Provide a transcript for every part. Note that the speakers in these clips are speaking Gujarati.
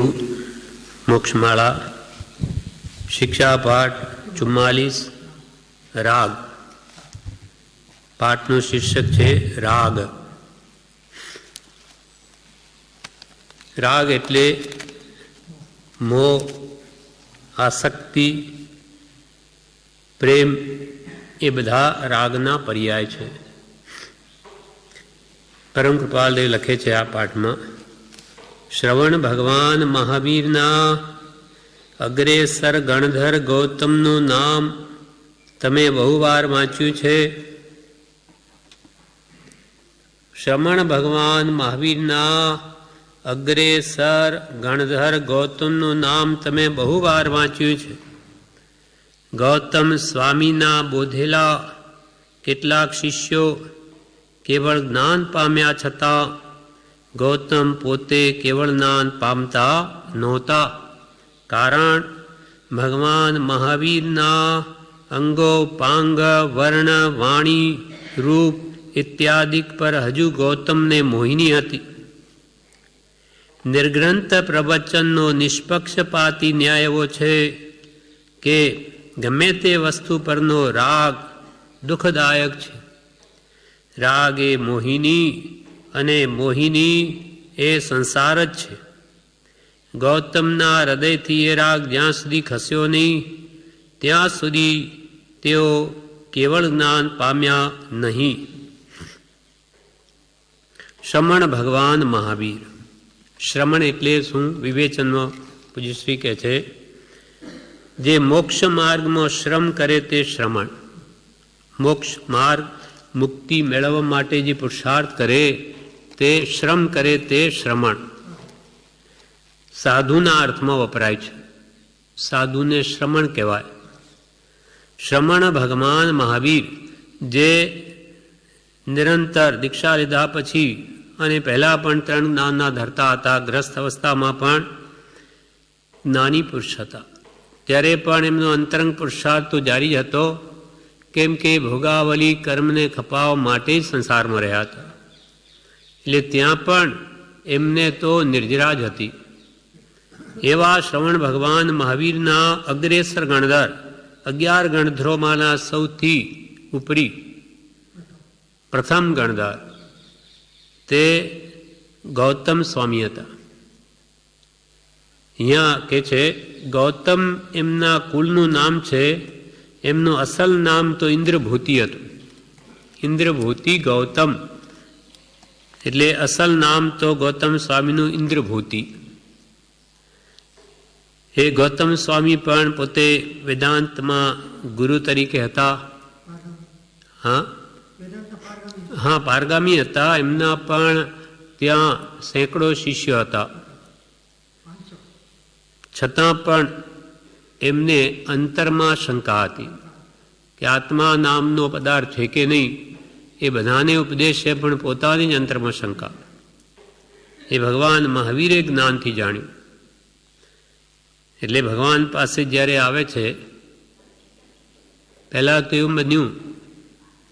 गुरु मोक्षमाला शिक्षा पाठ 44 राग पाठનું શીર્ષક છે રાગ। રાગ એટલે મોહ, આસક્તિ, પ્રેમ એ બધા રાગના પર્યાય છે। પરમ કૃપાલદેવ લખે છે આ પાઠમાં, શ્રવણ ભગવાન મહાવીરના અગ્રેસર ગણધર ગૌતમનું નામ તમે બહુ વાર વાંચ્યું છે। શ્રવણ ભગવાન મહાવીરના અગ્રેસર ગણધર ગૌતમનું નામ તમે બહુ વાર વાંચ્યું છે। ગૌતમ સ્વામીના બોધેલા કેટલાક શિષ્યો કેવળ જ્ઞાન પામ્યા છતાં ગૌતમ પોતે કેવળ જ્ઞાન પામતા નહોતા, કારણ ભગવાન મહાવીરના અંગો, પાંગ, વર્ણ, વાણી, રૂપ ઇત્યાદિક પર હજુ ગૌતમને મોહિની હતી। નિર્ગ્રંથ પ્રવચનનો નિષ્પક્ષપાતી ન્યાય એવો છે કે ગમે તે વસ્તુ પરનો રાગ દુઃખદાયક છે। રાગ એ મોહિની અને મોહિની એ સંસાર જ છે। ગૌતમના હૃદયથી એ રાગ જ્યાં સુધી ખસ્યો નહીં ત્યાં સુધી તેઓ કેવળ જ્ઞાન પામ્યા નહીં। શ્રમણ ભગવાન મહાવીર, શ્રમણ એટલે શું? વિવેચનમાં પૂજ્યશ્રી કહે છે, જે મોક્ષ માર્ગમાં શ્રમ કરે તે શ્રમણ। મોક્ષ માર્ગ મુક્તિ મેળવવા માટે જે પુરુષાર્થ કરે તે શ્રમ કરે તે શ્રમણ। સાધુના અર્થમાં વપરાય છે, સાધુને શ્રમણ કહેવાય। શ્રમણ ભગવાન મહાવીર જે નિરંતર દીક્ષા લીધા પછી અને પહેલાં પણ 3 જ્ઞાનના ધરતા હતા, ગ્રસ્ત અવસ્થામાં પણ જ્ઞાની પુરુષ હતા, ત્યારે પણ એમનો અંતરંગ પુરુષાર્થ તો જારી જ હતો, કેમ કે ભોગાવલી કર્મને ખપાવવા માટે જ સંસારમાં રહ્યા હતા, એટલે ત્યાં પણ એમને તો નિર્જરાજ હતી। એવા શ્રવણ ભગવાન મહાવીરના અગ્રેસર ગણધર, 11 ગણધરોમાંના સૌથી ઉપરી પ્રથમ ગણધર તે ગૌતમ સ્વામી હતા। અહીંયા કે છે ગૌતમ એમના કુલનું નામ છે, એમનું અસલ નામ તો ઇન્દ્રભૂતિ હતું। ઇન્દ્રભૂતિ ગૌતમ એટલે અસલ નામ તો ગૌતમ સ્વામીનું ઇન્દ્રભૂતિ। એ ગૌતમ સ્વામી પણ પોતે વેદાંતમાં ગુરુ તરીકે હતા। હા, પારગામી હતા। એમના પણ ત્યાં સેંકડો શિષ્યો હતા, છતાં પણ એમને અંતરમાં શંકા હતી કે આત્મા નામનો પદાર્થ છે કે નહીં, એ બધાને ઉપદેશ છે પણ પોતાની જ અંતરમાં શંકા। એ ભગવાન મહાવીરે જ્ઞાનથી જાણ્યું। એટલે ભગવાન પાસે જ્યારે આવે છે, પહેલાં તો એવું બન્યું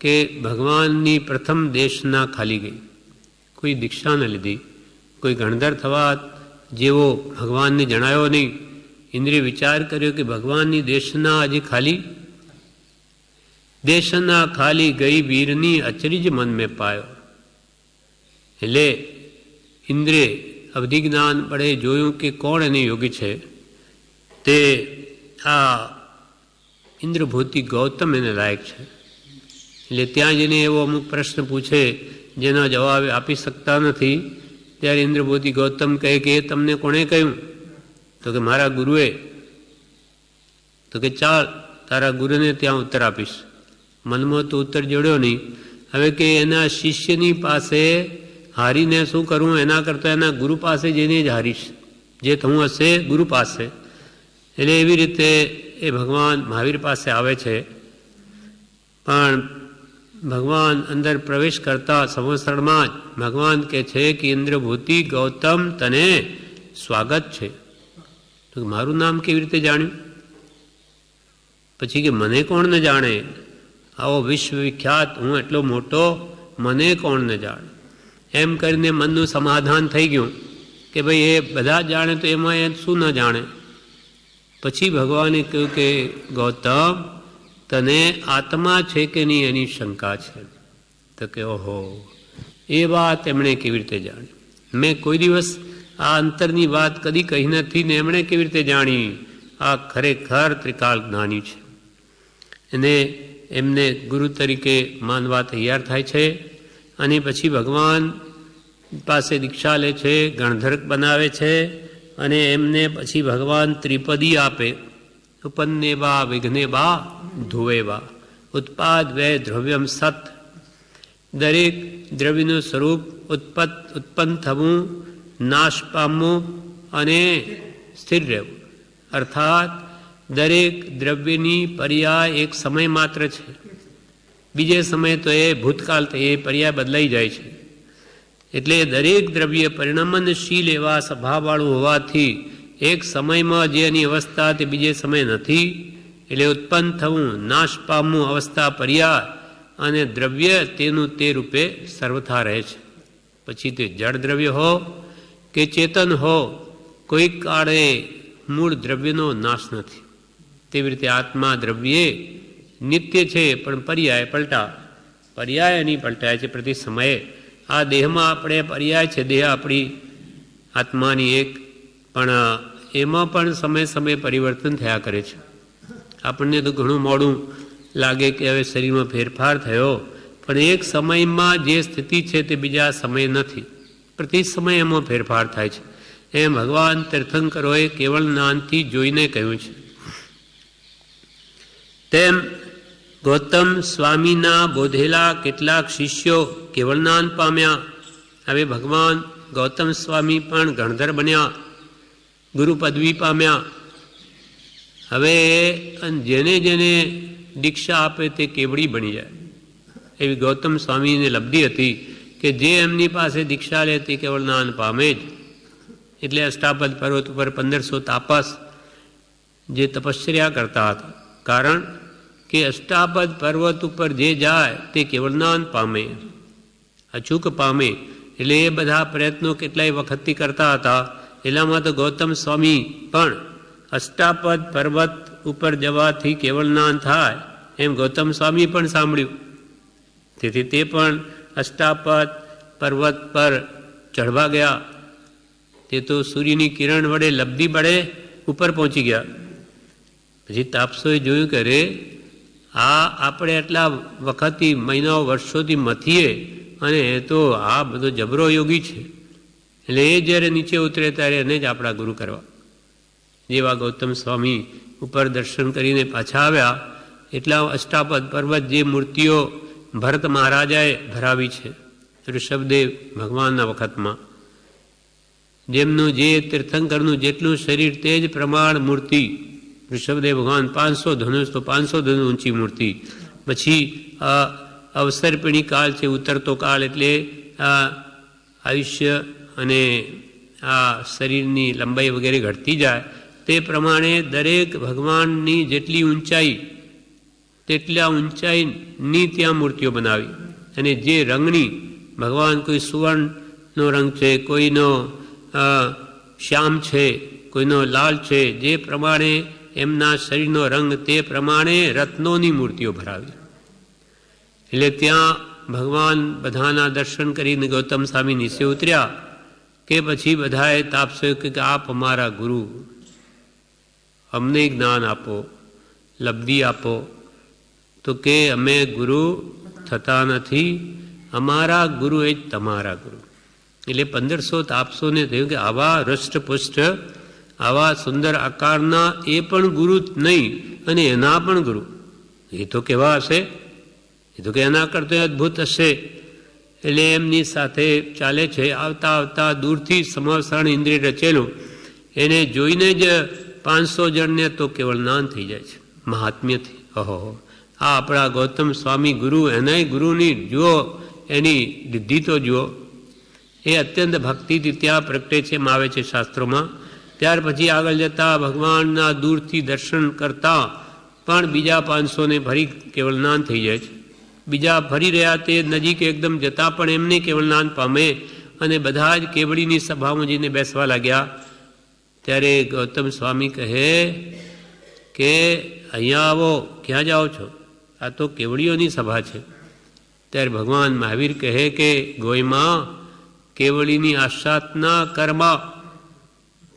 કે ભગવાનની પ્રથમ દેશના ખાલી ગઈ, કોઈ દીક્ષા ન લીધી, કોઈ ગણધર થવા જેવો ભગવાનને જણાયો નહીં। ઇન્દ્રિય વિચાર કર્યો કે ભગવાનની દેશના હજી ખાલી, દેશના ખાલી ગઈ વીરની અચરીજ મન મેં પાયો। એટલે ઇન્દ્રે અવધિ જ્ઞાન પડે જોયું કે કોણ એને યોગી છે, તે આ ઇન્દ્રભૂતિ ગૌતમ એને લાયક છે। એટલે ત્યાં જઈને એવો અમુક પ્રશ્ન પૂછે જેના જવાબ આપી શકતા નથી, ત્યારે ઇન્દ્રભૂતિ ગૌતમ કહે કે એ તમને કોણે કહ્યું? તો કે મારા ગુરુએ। તો કે ચાલ તારા ગુરુને ત્યાં ઉત્તર આપીશ। મનમાં તો ઉત્તર જોડ્યો નહીં, હવે કે એના શિષ્યની પાસે હારીને શું કરવું, એના કરતાં એના ગુરુ પાસે જઈને જ હારીશ, જે થવું હશે ગુરુ પાસે। એટલે એવી રીતે એ ભગવાન મહાવીર પાસે આવે છે, પણ ભગવાન અંદર પ્રવેશ કરતા સંવત્સરમાં જ ભગવાન કહે છે કે ઇન્દ્રભૂતિ ગૌતમ તને સ્વાગત છે। તો મારું નામ કેવી રીતે જાણ્યું? પછી કે મને કોણ ન જાણે, આવો વિશ્વવિખ્યાત હું એટલો મોટો, મને કોણ ન જાણે। એમ કરીને મનનું સમાધાન થઈ ગયું। કે ભાઈ એ બધા જાણે તો એમાં એ શું ન જાણે. પછી ભગવાને કહ્યું કે ગૌતમ, તને આત્મા છે કે નહીં એની શંકા છે. તો કે ઓહો, એ વાત એમણે કેવી રીતે જાણી? મેં કોઈ દિવસ આ અંતરની વાત કદી કહી નથી ને એમણે કેવી રીતે જાણી? આ ખરેખર ત્રિકાલ જ્ઞાની છે. એને એમને ગુરુ તરીકે માનવા તૈયાર થાય છે અને પછી ભગવાન પાસે દીક્ષા લે છે, ગણધર બનાવે છે અને એમને પછી ભગવાન ત્રિપદી આપે. ઉપન્ને બા વિઘ્ને બા ધુવે બા ઉત્પાદ વે દ્રવ્યમ સત. દરેક દ્રવ્યનું સ્વરૂપ ઉત્પન્ન થવું, નાશ પામવું અને સ્થિર રહેવું. અર્થાત દરેક દ્રવ્યની પર્યાય એક સમય માત્ર છે. બીજે સમય તો એ ભૂતકાળ તો એ પર્યાય બદલાઈ જાય છે. એટલે દરેક દ્રવ્ય પરિણમનશીલ એવા સ્વભાવવાળું હોવાથી એક સમયમાં જે એની અવસ્થા તે બીજે સમય નથી. એટલે ઉત્પન્ન થવું, નાશ પામવું અવસ્થા પર્યાય અને દ્રવ્ય તેનું તે રૂપે સર્વથા રહે છે. પછી તે જળ દ્રવ્ય હો કે ચેતન હો, કોઈક કાળે મૂળ દ્રવ્યનો નાશ નથી. તેવી રીતે આત્મા દ્રવ્યે નિત્ય છે પણ પર્યાય નહીં પલટાય છે પ્રતિ સમયે. આ દેહમાં આપણે પર્યાય છે, દેહ આપણી આત્માની એક, પણ એમાં પણ સમય સમયે પરિવર્તન થયા કરે છે. આપણને તો ઘણું મોડું લાગે કે હવે શરીરમાં ફેરફાર થયો, પણ એક સમયમાં જે સ્થિતિ છે તે બીજા સમય નથી. પ્રતિ સમય એમાં ફેરફાર થાય છે. એમ ભગવાન તીર્થંકરોએ કેવળ જ્ઞાનથી જોઈને કહ્યું છે. તેમ ગૌતમ સ્વામીના બોધેલા કેટલાક શિષ્યો કેવળ જ્ઞાન પામ્યા. હવે ભગવાન ગૌતમ સ્વામી પણ ગણધર બન્યા, ગુરુ પદવી પામ્યા. હવે જેને જેને દીક્ષા આપે તે કેવડી બની જાય. એવી ગૌતમ સ્વામીને લબ્ધિ હતી કે જે એમની પાસે દીક્ષા લે તે કેવળ જ્ઞાન પામે જ. એટલે અષ્ટાપદ પર્વત ઉપર 1500 તાપસ જે તપશ્ચર્યા કરતા હતા. કારણ કે અષ્ટાપદ પર્વત ઉપર જે જાય તે કેવળ જ્ઞાન પામે, અચૂક પામે. એટલે એ બધા પ્રયત્નો કેટલાય વખતથી કરતા હતા. એટલામાં તો ગૌતમ સ્વામી પણ અષ્ટાપદ પર્વત ઉપર જવાથી કેવળ જ્ઞાન થાય એમ ગૌતમ સ્વામી પણ સાંભળ્યું. તેથી તે પણ અષ્ટાપદ પર્વત પર ચઢવા ગયા. તે તો સૂર્યની કિરણ વડે લબ્ધિ બળે ઉપર પહોંચી ગયા. પછી તાપસોએ જોયું કે રે આ આપણે એટલા વખતથી મહિનાઓ વર્ષોથી મથીએ અને એ તો આ બધો જબરો યોગી છે. એટલે એ જ્યારે નીચે ઉતરે ત્યારે એને જ આપણા ગુરુ કરવા. જેવા ગૌતમ સ્વામી ઉપર દર્શન કરીને પાછા આવ્યા એટલા અષ્ટાપદ પર્વત જે મૂર્તિઓ ભરત મહારાજાએ ભરાવી છે ઋષભદેવ ભગવાનના વખતમાં, જેમનું જે તીર્થંકરનું જેટલું શરીર તે જ પ્રમાણ મૂર્તિ ઋષભદેવ ભગવાન 500 ધનુષ તો 500 ધનુષ ઊંચી મૂર્તિ. પછી અવસર્પિણી કાળ છે, ઉતરતો કાળ, એટલે આયુષ્ય અને આ શરીરની લંબાઈ વગેરે ઘટતી જાય તે પ્રમાણે દરેક ભગવાનની જેટલી ઊંચાઈ તેટલા ઊંચાઈની ત્યાં મૂર્તિઓ બનાવી. અને જે રંગની ભગવાન, કોઈ સુવર્ણનો રંગ છે, કોઈનો શ્યામ છે, કોઈનો લાલ છે, જે પ્રમાણે એમના શરીરનો રંગ તે પ્રમાણે રત્નોની મૂર્તિઓ ભરાવી. એટલે ત્યાં ભગવાન બધાના દર્શન કરીને ગૌતમ સ્વામી નીચે ઉતર્યા કે પછી બધાએ તાપસ્યો કે આપ અમારા ગુરુ, અમને જ્ઞાન આપો, લબ્ધિ આપો. તો કે અમે ગુરુ થતા નથી, અમારા ગુરુ એ જ તમારા ગુરુ. એટલે 1500 તાપસોને થયું કે આવા રષ્ટપુષ્ટ આવા સુંદર આકારના એ પણ ગુરુ નહીં અને એના પણ ગુરુ. એ તો કેવા હશે, એ તો કે એના કરતા અદ્ભુત હશે. એટલે એમની સાથે ચાલે છે. આવતા આવતા દૂરથી સમવસરણ ઇન્દ્રિય રચેલું એને જોઈને જ 500 જણને તો કેવળ જ્ઞાન થઈ જાય છે મહાત્મ્યથી. ઓહો, આ આપણા ગૌતમ સ્વામી ગુરુ, એનાય ગુરુની જુઓ, એની રિદ્ધિ તો જુઓ. એ અત્યંત ભક્તિથી ત્યાં પ્રગટે છે, એમ આવે છે શાસ્ત્રોમાં. ત્યાર પછી આગળ જતાં ભગવાનના દૂરથી દર્શન કરતાં પણ બીજા 500ને ફરી કેવળ જ્ઞાન થઈ જાય છે. બીજા ફરી રહ્યા તે નજીક એકદમ જતાં પણ એમને કેવળ જ્ઞાન પામે અને બધા જ કેવડીની સભામાં જઈને બેસવા લાગ્યા. ત્યારે ગૌતમ સ્વામી કહે કે અહીંયા આવો, ક્યાં જાઓ છો? આ તો કેવડીઓની સભા છે. ત્યારે ભગવાન મહાવીર કહે કે ગોયમાં કેવડીની આશાતના કર્મા.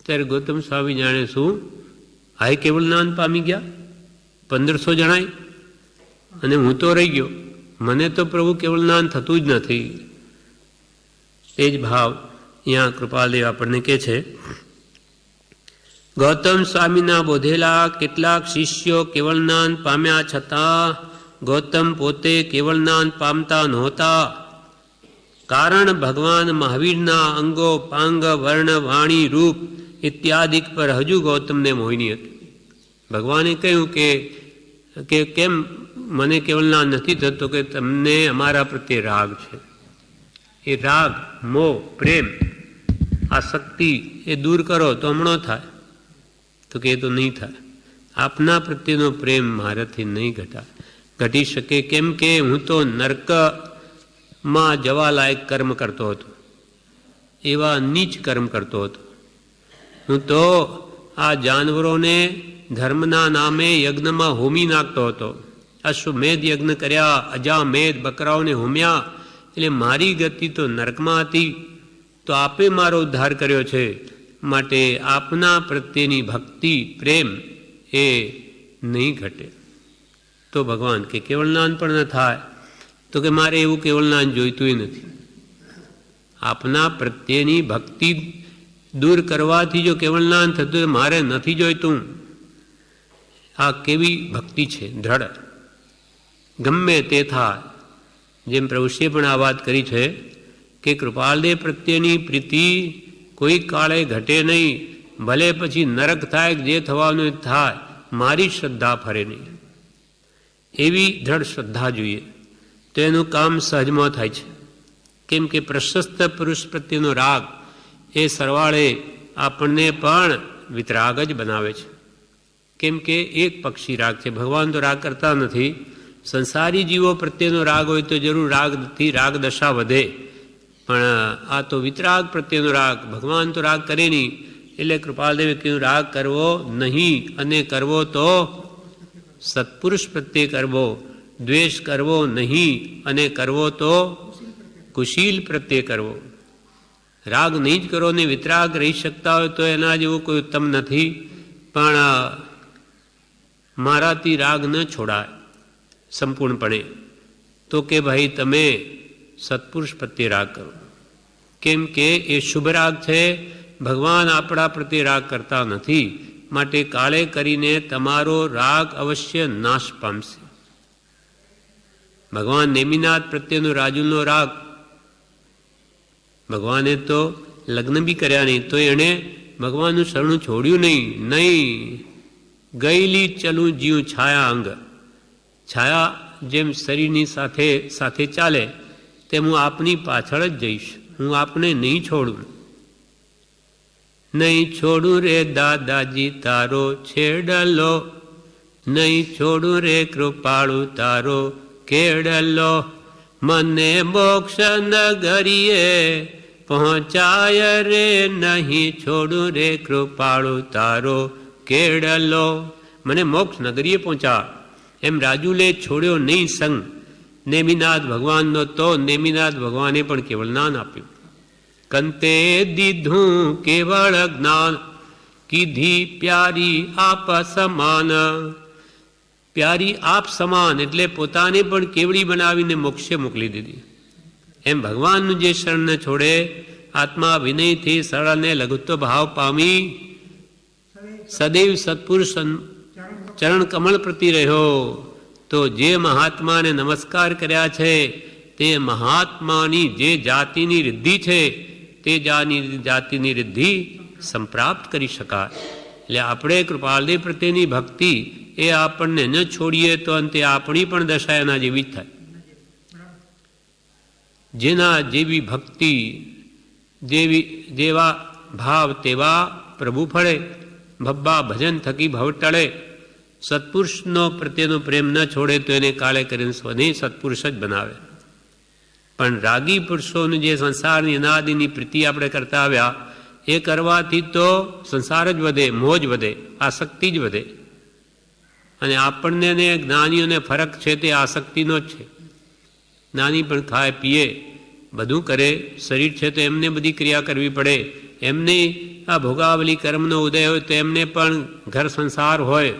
ત્યારે ગૌતમ સ્વામી જાણે શું, આ કેવળ જ્ઞાન પામી ગયા 1500 જણાય, અને હું તો રહી ગયો, મને તો પ્રભુ કેવળ જ્ઞાન થતું જ નથી. એ જ ભાવ અહીંયા કૃપાલદેવ આપણને કહે છે. ગૌતમ સ્વામીના બોધેલા કેટલાક શિષ્યો કેવળ જ્ઞાન પામ્યા છતાં ગૌતમ પોતે કેવળ જ્ઞાન પામતા નહોતા. કારણ ભગવાન મહાવીરના અંગો પાંગ વર્ણ વાણી રૂપ ઇત્યાદિ પર હજુ ગૌતમને મોહિની હતી. ભગવાને કહ્યું કે કેમ મને કેવળ જ્ઞાન નથી થતો? કે તમને અમારા પ્રત્યે રાગ છે. એ રાગ, મોહ, પ્રેમ, આસક્તિ એ દૂર કરો તો હમણાં થાય. તો કે એ તો નહીં થાય. આપના પ્રત્યેનો પ્રેમ મારાથી નહીં ઘટી શકે. કેમ કે હું તો નર્કમાં જવા લાયક કર્મ કરતો હતો, એવા નીચ કર્મ કરતો હતો. હું તો આ જાનવરોને ધર્મના નામે યજ્ઞમાં હોમી નાખતો હતો. અશ્વમેધ યજ્ઞ કર્યા, અજામેધ બકરાઓને હોમ્યા, એટલે મારી ગતિ તો નર્કમાં હતી. તો આપે મારો ઉદ્ધાર કર્યો છે, માટે આપના પ્રત્યેની ભક્તિ પ્રેમ એ નહીં ઘટે. તો ભગવાન કે કેવળ જ્ઞાન પણ ન થાય. તો કે મારે એવું કેવળ જ્ઞાન જોઈતું નથી. આપના પ્રત્યેની ભક્તિ દૂર કરવાથી જો કેવળ જ્ઞાન થતું, મારે નથી જોઈતું. આ કેવી ભક્તિ છે, દ્રઢ, ગમે તે થાય. જેમ પ્રભુશ્રીએ પણ આ વાત કરી છે કે કૃપાલદેવ પ્રત્યેની પ્રીતિ કોઈ કાળે ઘટે નહીં, ભલે પછી નરક થાય, જે થવાનું થાય, મારી શ્રદ્ધા ફરે નહીં. એવી દ્રઢ શ્રદ્ધા જોઈએ. તો એનું કામ સહજમાં થાય છે. કેમ કે પ્રશસ્ત પુરુષ પ્રત્યેનો રાગ એ સરવાળે આપણને પણ વિતરાગ જ બનાવે છે. કેમ કે એક પક્ષી રાગ છે. ભગવાન તો રાગ કરતા નથી. સંસારી જીવો પ્રત્યેનો રાગ હોય તો જરૂર રાગથી રાગ દશા વધે, પણ આ તો વિતરાગ પ્રત્યેનો રાગ. ભગવાન તો રાગ કરે નહીં. એટલે કૃપાલદેવે કહ્યું રાગ કરવો નહીં, અને કરવો તો સત્પુરુષ પ્રત્યે કરવો. દ્વેષ કરવો નહીં, અને કરવો તો કુશીલ પ્રત્યે કરવો. રાગ નહીં જ કરો ને વિતરાગ રહી શકતા હોય તો એના જેવું કોઈ ઉત્તમ નથી. પણ મારાથી રાગ ન છોડાય સંપૂર્ણપણે, તો કે ભાઈ તમે સત્પુરુષ પ્રત્યે રાગ કરો. કેમ કે એ શુભ રાગ છે. ભગવાન આપણા પ્રત્યે રાગ કરતા નથી, માટે કાળે કરીને તમારો રાગ અવશ્ય નાશ પામશે. ભગવાન નેમિનાથ પ્રત્યેનો રાજુનો રાગ, ભગવાને તો લગ્ન બી કર્યા નહીં, તો એણે ભગવાનનું શરણું છોડ્યું નહીં. ગયેલી ચલું જીવ છાયા અંગ. છાયા જેમ શરીરની સાથે ચાલે તેમ હું આપની પાછળ જ જઈશ, હું આપને નહીં છોડું. નહીં છોડું રે દાદાજી તારો છેડલો, નહીં છોડું રે કૃપાળુ તારો કેડલો. મને મોક્ષ નગરીએ પહોંચાય રે, નહીં છોડું રે કૃપાળુ તારો કેડલો. મને મોક્ષ નગરીએ પહોંચા. એમ રાજુલે છોડ્યો નહીં સંગ નેમિનાથ ભગવાનનો, તો નેમિનાથ ભગવાને પણ કેવળ જ્ઞાન આપ્યું. કંતે દીધું કેવળ જ્ઞાન, કીધી પ્યારી આપ સમાન. પ્યારી આપ સમાન એટલે પોતાને પણ કેવડી બનાવીને મોક્ષે મોકલી દીધી. એમ ભગવાનનું જે શરણ છોડે, આત્મા વિનયથી સરળને લઘુત્વ ભાવ પામી સદૈવ સત્પુરુષ ચરણ કમળ પ્રતિ રહ્યો, તો જે મહાત્માને નમસ્કાર કર્યા છે તે મહાત્માની જે જાતિની રિદ્ધિ છે તે જાતિની રિદ્ધિ સંપ્રાપ્ત કરી શકાય. એટલે આપણે કૃપાલદેવ પ્રત્યેની ભક્તિ એ આપણને ન છોડીએ તો અંતે આપણી પણ દશા એના જેવી જ થાય. જેના જેવી ભક્તિ, જેવા ભાવ તેવા પ્રભુ ફળે. ભબ્બા ભજન થકી ભવ ટળે. સત્પુરુષનો પ્રત્યેનો પ્રેમ ન છોડે તો એને કાળે કરીને સ્વને સત્પુરુષ જ બનાવે. પણ રાગી પુરુષોની જે સંસારની અનાદિની પ્રીતિ આપણે કરતા આવ્યા એ કરવાથી તો સંસાર જ વધે, મોહ જ વધે, આસક્તિ જ વધે. અને આપણને ને જ્ઞાનીઓને ફરક છે તે આસક્તિનો જ છે. જ્ઞાની પણ ખાય પીએ બધું કરે, શરીર છે તો એમને બધી ક્રિયા કરવી પડે, એમને આ ભોગાવલી કર્મનો ઉદય હોય તો એમને પણ ઘર સંસાર હોય,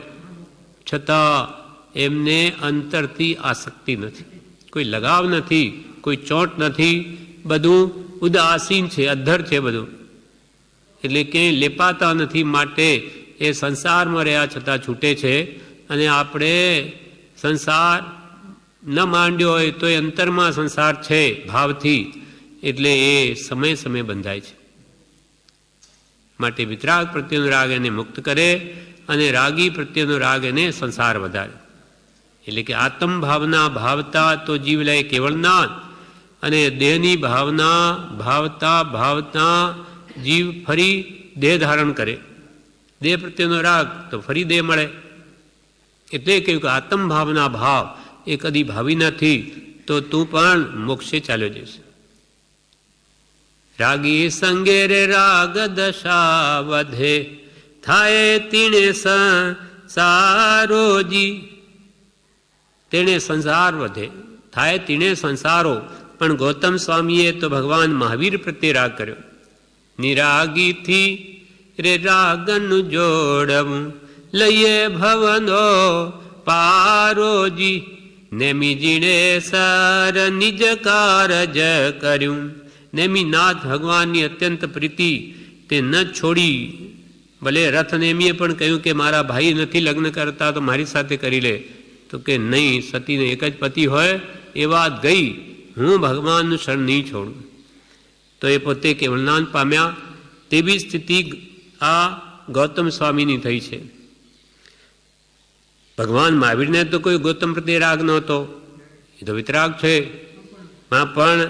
છતાં એમને અંતરથી આસક્તિ નથી, કોઈ લગાવ નથી, કોઈ ચોંટ નથી, બધું ઉદાસીન છે, અધ્ધર છે બધું, એટલે ક્યાંય લેપાતા નથી. માટે એ સંસારમાં રહ્યા છતાં છૂટે છે. અને આપણે સંસાર ન માંડ્યો હોય તો એ અંતરમાં સંસાર છે ભાવથી, એટલે એ સમય સમય બંધાય છે. માટે વિતરાગ પ્રત્યેનો રાગ એને મુક્ત કરે અને રાગી પ્રત્યેનો રાગ એને સંસાર વધારે. એટલે કે આત્મ ભાવના ભાવતા તો જીવ લે કેવળના, અને દેહની ભાવના ભાવતા ભાવતા જીવ ફરી દેહ ધારણ કરે. દેહ પ્રત્યેનો રાગ તો ફરી દેહ મળે. એટલે કહ્યું કે આત્મ ભાવના ભાવ એ કદી ભાવી નથી તો તું પણ મોક્ષે ચાલ્યો જઈશ. રાગી સંગે રે રાગ દશા વધે, થાય તીણે સંસારોજી. તેણે સંસાર વધે, થાય તીણે સંસારો. પણ ગૌતમ સ્વામીએ તો ભગવાન મહાવીર પ્રત્યે રાગ કર્યો. નિરાગીથી રે રાગનું જોડવું, લઈએ ભવનો પારોજી. નેમી જીણે સર નિજ કારજ કર્યું. નેમી નાથ ભગવાનની અત્યંત પ્રીતિ તે ન છોડી. ભલે રથ નેમીએ પણ કહ્યું કે મારા ભાઈ નથી લગ્ન કરતા તો મારી સાથે કરી લે, તો કે નહીં, સતીને એક જ પતિ હોય એ વાત ગઈ, હું ભગવાનનું શરણ નહીં છોડું. તો એ પોતે કેવળનાન પામ્યા. તેવી સ્થિતિ આ ગૌતમ સ્વામીની થઈ છે. ભગવાન મહાવીરને તો કોઈ ગૌતમ પ્રત્યે રાગ નહોતો, એ તો વિતરાગ છે. પણ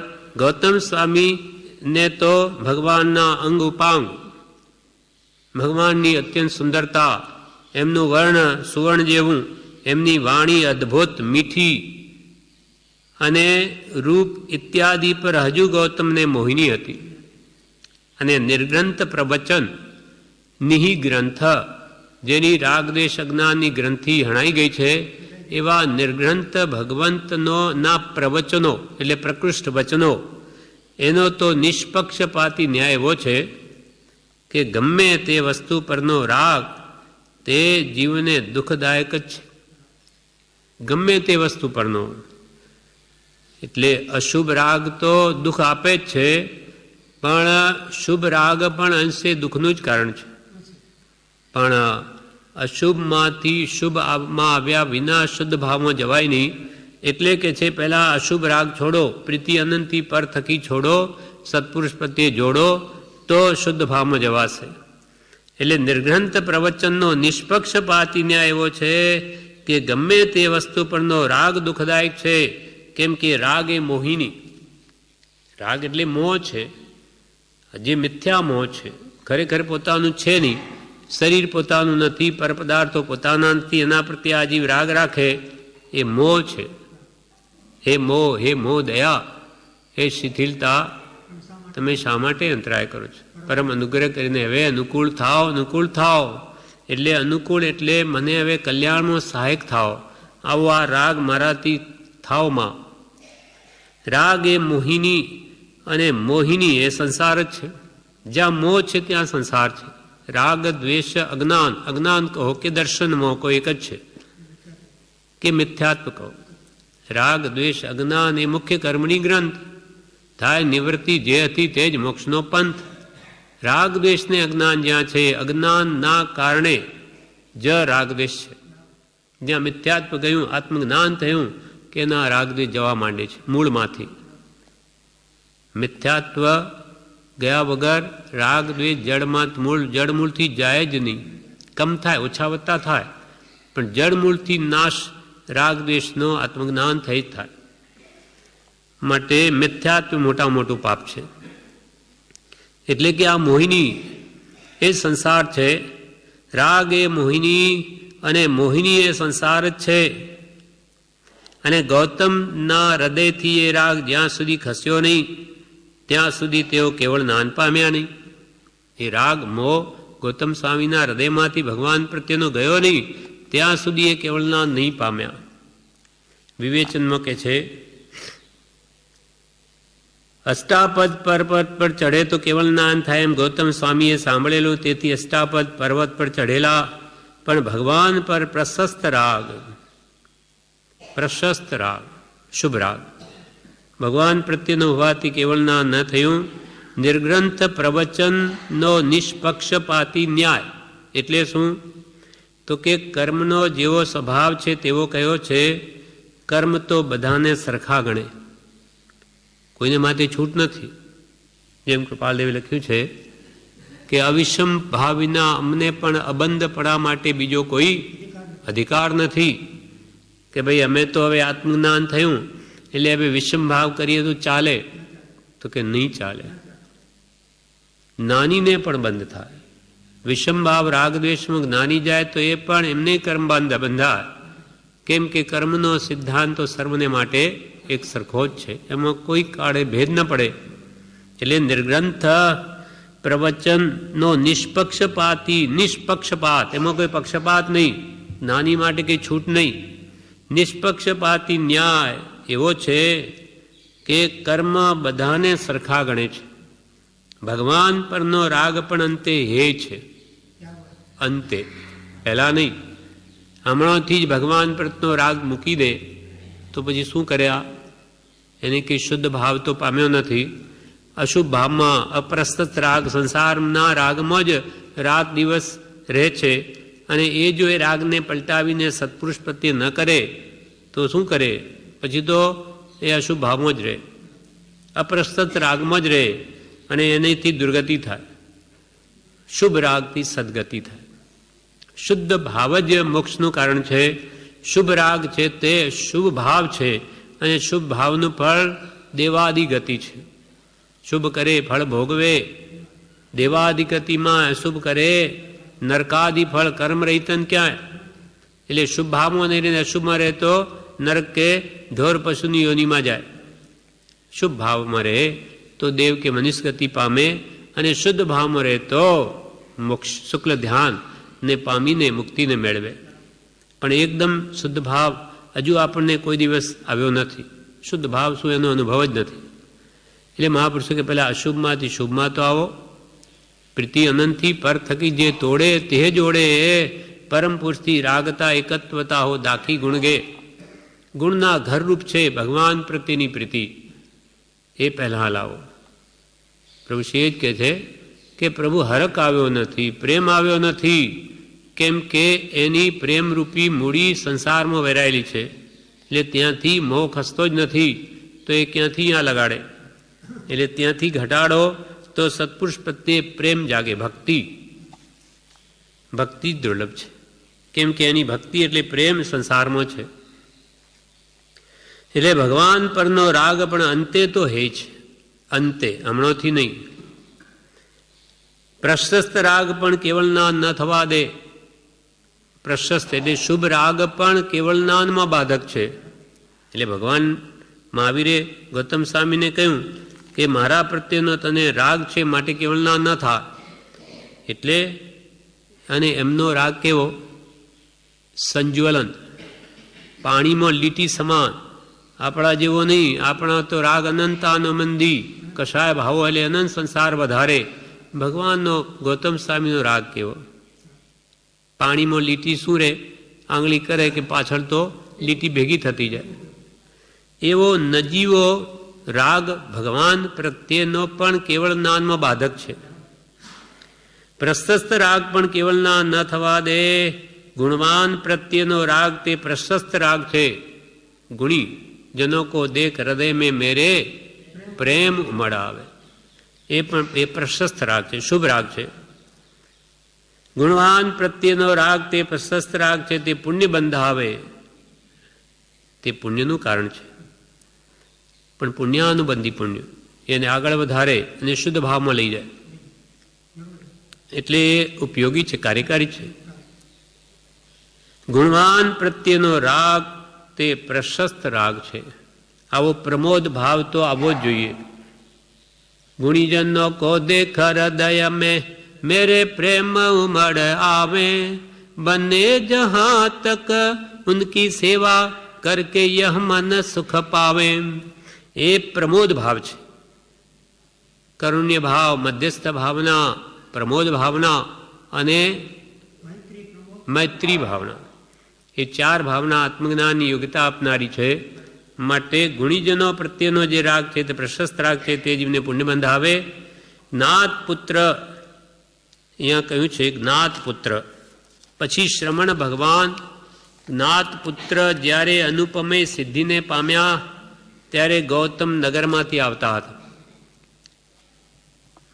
ગૌતમ સ્વામીને તો ભગવાનના અંગ ઉપાંગ, ભગવાનની અત્યંત સુંદરતા, એમનું વર્ણ સુવર્ણ જેવું, એમની વાણી અદ્ભુત મીઠી અને રૂપ ઇત્યાદિ પર હજુ ગૌતમને મોહિની હતી. અને નિર્ગ્રંથ પ્રવચન નિહિ ગ્રંથ, જેની રાગદ્વેષ અજ્ઞાનની ગ્રંથિ હણાઈ ગઈ છે, એવા નિર્ગ્રંથ ભગવંતનો ના પ્રવચનો એટલે પ્રકૃષ્ટ વચનો, એનો તો નિષ્પક્ષપાતી ન્યાય એવો છે કે ગમે તે વસ્તુ પરનો રાગ તે જીવને દુઃખદાયક જ છે, ગમે તે વસ્તુ પરનો. એટલે અશુભ રાગ તો દુઃખ આપે જ છે, પણ શુભ રાગ પણ અંશે દુઃખનું જ કારણ છે. પણ અશુભમાંથી શુભમાં આવ્યા વિના શુદ્ધ ભાવમાં જવાય નહીં. એટલે કે છે પહેલાં અશુભ રાગ છોડો, પ્રીતિ અનંતી પર થકી છોડો, સત્પુરુષ પ્રત્યે જોડો, તો શુદ્ધ ભાવમાં જવાશે. એટલે નિર્ગ્રંથ પ્રવચનનો નિષ્પક્ષપાતી ન્યાય એવો છે કે ગમે તે વસ્તુ પરનો રાગ દુઃખદાયક છે. કેમ કે રાગ એ મોહિની, રાગ એટલે મોહ છે, જે મિથ્યા મોહ છે, ખરેખર પોતાનું છે નહીં. શરીર પોતાનું નથી, પરપદાર્થો પોતાના નથી, એના પ્રત્યે આ જીવ રાગ રાખે એ મોહ છે. હે મોહ દયા, હે શિથિલતા, તમે શા માટે અંતરાય કરો છો? પરમ અનુગ્રહ કરીને હવે અનુકૂળ થાવ. એટલે અનુકૂળ એટલે મને હવે કલ્યાણમાં સહાયક થાવ, આવો આ રાગ મારાથી થાવમાં. રાગ એ મોહિની અને મોહિની એ સંસાર જ છે. જ્યાં મોહ છે ત્યાં સંસાર છે. રાગ દ્વેષ અજ્ઞાન, અજ્ઞાન કહો કે દર્શન મોહ કહો એક જ છે, કે મિથ્યાત્વ કહો. રાગ દ્વેષ અજ્ઞાન એ મુખ્ય કર્મણી ગ્રંથ, થાય નિવૃત્તિ જે હતી તે જ મોક્ષનો પંથ. રાગ દ્વેષને અજ્ઞાન જ્યાં છે, અજ્ઞાનના કારણે જ રાગ દ્વેષ છે. જ્યાં મિથ્યાત્વ ગયું, આત્મજ્ઞાન થયું કે ના રાગ દ્વેષ જવા માંડે છે મૂળમાંથી. મિથ્યાત્વ ગયા વગર રાગ દ્વેષ જડમૂળથી જાય જ નહીં. કમ થાય, ઓછા વત્તા થાય, પણ જડમૂળથી નાશ રાગ દ્વેષનો આત્મજ્ઞાન થઈ જ થાય. માટે મિથ્યાત્વ મોટું પાપ છે. એટલે કે આ મોહિની એ સંસાર છે. રાગ એ મોહિની અને મોહિની એ સંસાર જ છે. અને ગૌતમના હૃદયથી એ રાગ જ્યાં સુધી ખસ્યો નહીં ત્યાં સુધી તેઓ કેવળ જ્ઞાન પામ્યા નહીં. એ રાગ મોહ ગૌતમ સ્વામીના હૃદયમાંથી ભગવાન પ્રત્યેનો ગયો નહીં ત્યાં સુધી એ કેવળ જ્ઞાન નહીં પામ્યા. વિવેચનમાં કે છે, અષ્ટાપદ પર્વત પર ચઢે તો કેવળ જ્ઞાન થાય એમ ગૌતમ સ્વામીએ સાંભળેલું. તેથી અષ્ટાપદ પર્વત પર ચઢેલા પણ ભગવાન પર પ્રશસ્ત રાગ, શુભ રાગ ભગવાન પ્રત્યેનો હોવાથી કેવળ જ્ઞાન ન થયું. નિર્ગ્રંથ પ્રવચનનો નિષ્પક્ષપાતી ન્યાય એટલે શું? તો કે કર્મનો જેવો સ્વભાવ છે તેવો કયો છે? કર્મ તો બધાને સરખા ગણે, કોઈને માટે છૂટ નથી. જેમ કૃપાલદેવે લખ્યું છે કે અવિષમ ભાવ વિના અમને પણ અબંધપણા માટે બીજો કોઈ અધિકાર નથી. કે ભાઈ અમે તો હવે આત્મજ્ઞાન થયું એટલે હવે વિષમ ભાવ કરીએ તો ચાલે? તો કે નહીં ચાલે. જ્ઞાનીને પણ બંધ થાય. વિષમ ભાવ રાગદ્વેષમાં જ્ઞાની જાય તો એ પણ એમને કર્મ બંધાય. કેમ કે કર્મનો સિદ્ધાંત તો સર્વને માટે એક સરખો જ છે, એમાં કોઈ કાળે ભેદ ન પડે. એટલે નિર્ગ્રંથ પ્રવચનનો નિષ્પક્ષપાત, એમાં કોઈ પક્ષપાત નહીં, જ્ઞાની માટે કંઈ છૂટ નહીં. નિષ્પક્ષપાતી ન્યાય એવો છે કે કર્મ બધાને સરખા ગણે છે. ભગવાન પરનો રાગ પણ અંતે હે છે, અંતે, પહેલા નહીં. હમણાંથી જ ભગવાન પ્રત્યેનો રાગ મૂકી દે તો પછી શું કર્યા? એને કંઈ શુદ્ધ ભાવ તો પામ્યો નથી. અશુભ ભાવમાં અપ્રસ્તુત રાગ, સંસારના રાગમાં જ રાત દિવસ રહે છે. અને એ જો એ રાગને પલટાવીને સત્પુરુષ પ્રત્યે ન કરે તો શું કરે? પછી તો એ અશુભ ભાવમાં જ રહે, અપ્રસ્તુત રાગમાં જ રહે અને એનેથી દુર્ગતિ થાય. શુભ રાગથી સદગતિ થાય. શુદ્ધ ભાવ જ મોક્ષનું કારણ છે. શુભ રાગ છે તે શુભ ભાવ છે અને શુભ ભાવનું ફળ દેવાદિ ગતિ છે. શુભ કરે ફળ ભોગવે, દેવાદિ ગતિમાં અશુભ કરે નરકાદિ ફળ કર્મ રહિતન ક્યાંય. એટલે શુભ ભાવમાં નહીં રહીને અશુભમાં રહે તો નરક કે ઢોર પશુની યોનિમાં જાય. શુભ ભાવમાં રહે તો દેવ કે મનુષ્ય ગતિ પામે અને શુદ્ધ ભાવમાં રહે તો મોક્ષ શુક્લ ધ્યાન ને પામીને મુક્તિને મેળવે. પણ એકદમ શુદ્ધ ભાવ હજુ આપણને કોઈ દિવસ આવ્યો નથી. શુદ્ધ ભાવ શું એનો અનુભવ જ નથી. એટલે મહાપુરુષો કે પહેલાં અશુભમાંથી શુભમાં તો આવો. પ્રીતિ અનંતથી પર થકી જે તોડે તે જોડે, પરમ પુરુષથી રાગતા એકત્વતા હો દાખી ગુણગે. ગુણના ઘરરૂપ છે ભગવાન પ્રત્યેની પ્રીતિ, એ પહેલાં લાવો. પ્રભુ શ્રી જ કહે છે કે પ્રભુ હરક આવ્યો નથી, પ્રેમ આવ્યો નથી. કેમ કે એની પ્રેમરૂપી મૂડી સંસારમાં વેરાયેલી છે. એટલે ત્યાંથી મોહ ખસતો જ નથી તો એ ક્યાંથી અહીંયા લગાડે? એટલે ત્યાંથી ઘટાડો તો સત્પુરુષ પ્રત્યે પ્રેમ જાગે. ભક્તિ દુર્લભ છે. કેમ કે એની ભક્તિ એટલે પ્રેમ સંસારમાં છે. એટલે ભગવાન પરનો રાગ પણ અંતે તો હે છે, અંતે, હમણાંથી નહીં. પ્રશસ્ત રાગ પણ કેવળના ન થવા દે. પ્રશસ્ત એટલે શુભ રાગ પણ કેવળ જ્ઞાનમાં બાધક છે. એટલે ભગવાન મહાવીરે ગૌતમ સ્વામીને કહ્યું કે મારા પ્રત્યેનો તને રાગ છે માટે કેવળ જ્ઞાન ન થા. એટલે અને એમનો રાગ કેવો? સંજ્વલન, પાણીમાં લીટી સમાન. આપણા જેવો નહીં. આપણા તો રાગ અનંતાનો મંદી, કશાય ભાવો એટલે અનંત સંસાર વધારે. ભગવાનનો ગૌતમ સ્વામીનો રાગ કેવો? પાણીમાં લીટી શું રહે? આંગળી કરે કે પાછળ તો લીટી ભેગી થતી જાય. એવો નજીવો રાગ ભગવાન પ્રત્યેનો પણ કેવળ જ્ઞાનમાં બાધક છે. પ્રશસ્ત રાગ પણ કેવળ જ્ઞાન ન થવા દે. ગુણવાન પ્રત્યેનો રાગ તે પ્રશસ્ત રાગ છે. ગુણી જનો કો દેખ હૃદય મેં મેરે પ્રેમ ઉમડાવે. એ પણ એ પ્રશસ્ત રાગ છે, શુભ રાગ છે. ગુણવાન પ્રત્યેનો રાગ તે પ્રશસ્ત રાગ છે. તે પુણ્ય બંધાવે, તે પુણ્યનું કારણ છે. પણ પુણ્યાનુબંધી પુણ્ય એને આગળ વધારે અને શુદ્ધ ભાવમાં લઈ જાય. એટલે એ ઉપયોગી છે, કાર્યકારી છે. ગુણવાન પ્રત્યેનો રાગ તે પ્રશસ્ત રાગ છે. આવો પ્રમોદ ભાવ તો આવવો જ જોઈએ. ગુણીજનો કો દેખ હૃદય में मेरे प्रेम उमड़ आवे, बने जहाँ तक उनकी सेवा करके यह मन सुख पावे. એ પ્રમોદ ભાવ છે. કરુણ્ય ભાવ, મધ્યસ્થ ભાવના, પ્રમોદ ભાવના અને મૈત્રી ભાવના, એ ચાર ભાવના આત્મજ્ઞાનની યોગ્યતા આપનારી છે. માટે ગુણીજનો પ્રત્યેનો જે રાગ છે તે પ્રશસ્ત રાગ છે, તે જીવને પુણ્ય બંધાવે. જ્ઞાત પુત્ર, અહીંયા કહ્યું છે જ્ઞાત પુત્ર, પછી શ્રમણ ભગવાન. જ્ઞાત પુત્ર જ્યારે અનુપમે સિદ્ધિને પામ્યા ત્યારે ગૌતમ નગરમાંથી આવતા હતા.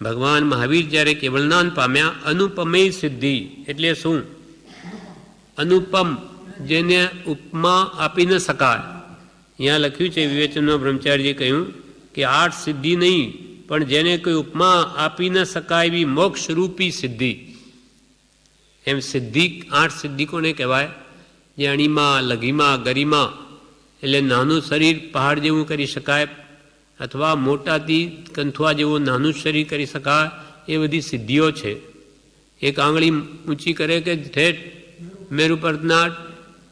ભગવાન મહાવીર જ્યારે કેવળ જ્ઞાન પામ્યા, અનુપમે સિદ્ધિ એટલે શું? અનુપમ, જેને ઉપમા આપી ન શકાય. અહીંયા લખ્યું છે વિવેચનનો બ્રહ્મચારીએ કહ્યું કે 8 સિદ્ધિ નહીં, પણ જેને કોઈ ઉપમા આપી ન શકાય એવી મોક્ષરૂપી સિદ્ધિ. એમ સિદ્ધિ 8 સિદ્ધિ કોને કહેવાય? જે અણીમાં, લઘીમાં, ગરિમા એટલે નાનું શરીર પહાડ જેવું કરી શકાય, અથવા મોટાથી કંથવા જેવું નાનું શરીર કરી શકાય, એ બધી સિદ્ધિઓ છે. એક આંગળી ઊંચી કરે કે ઠેઠ મેરુ પર્વતના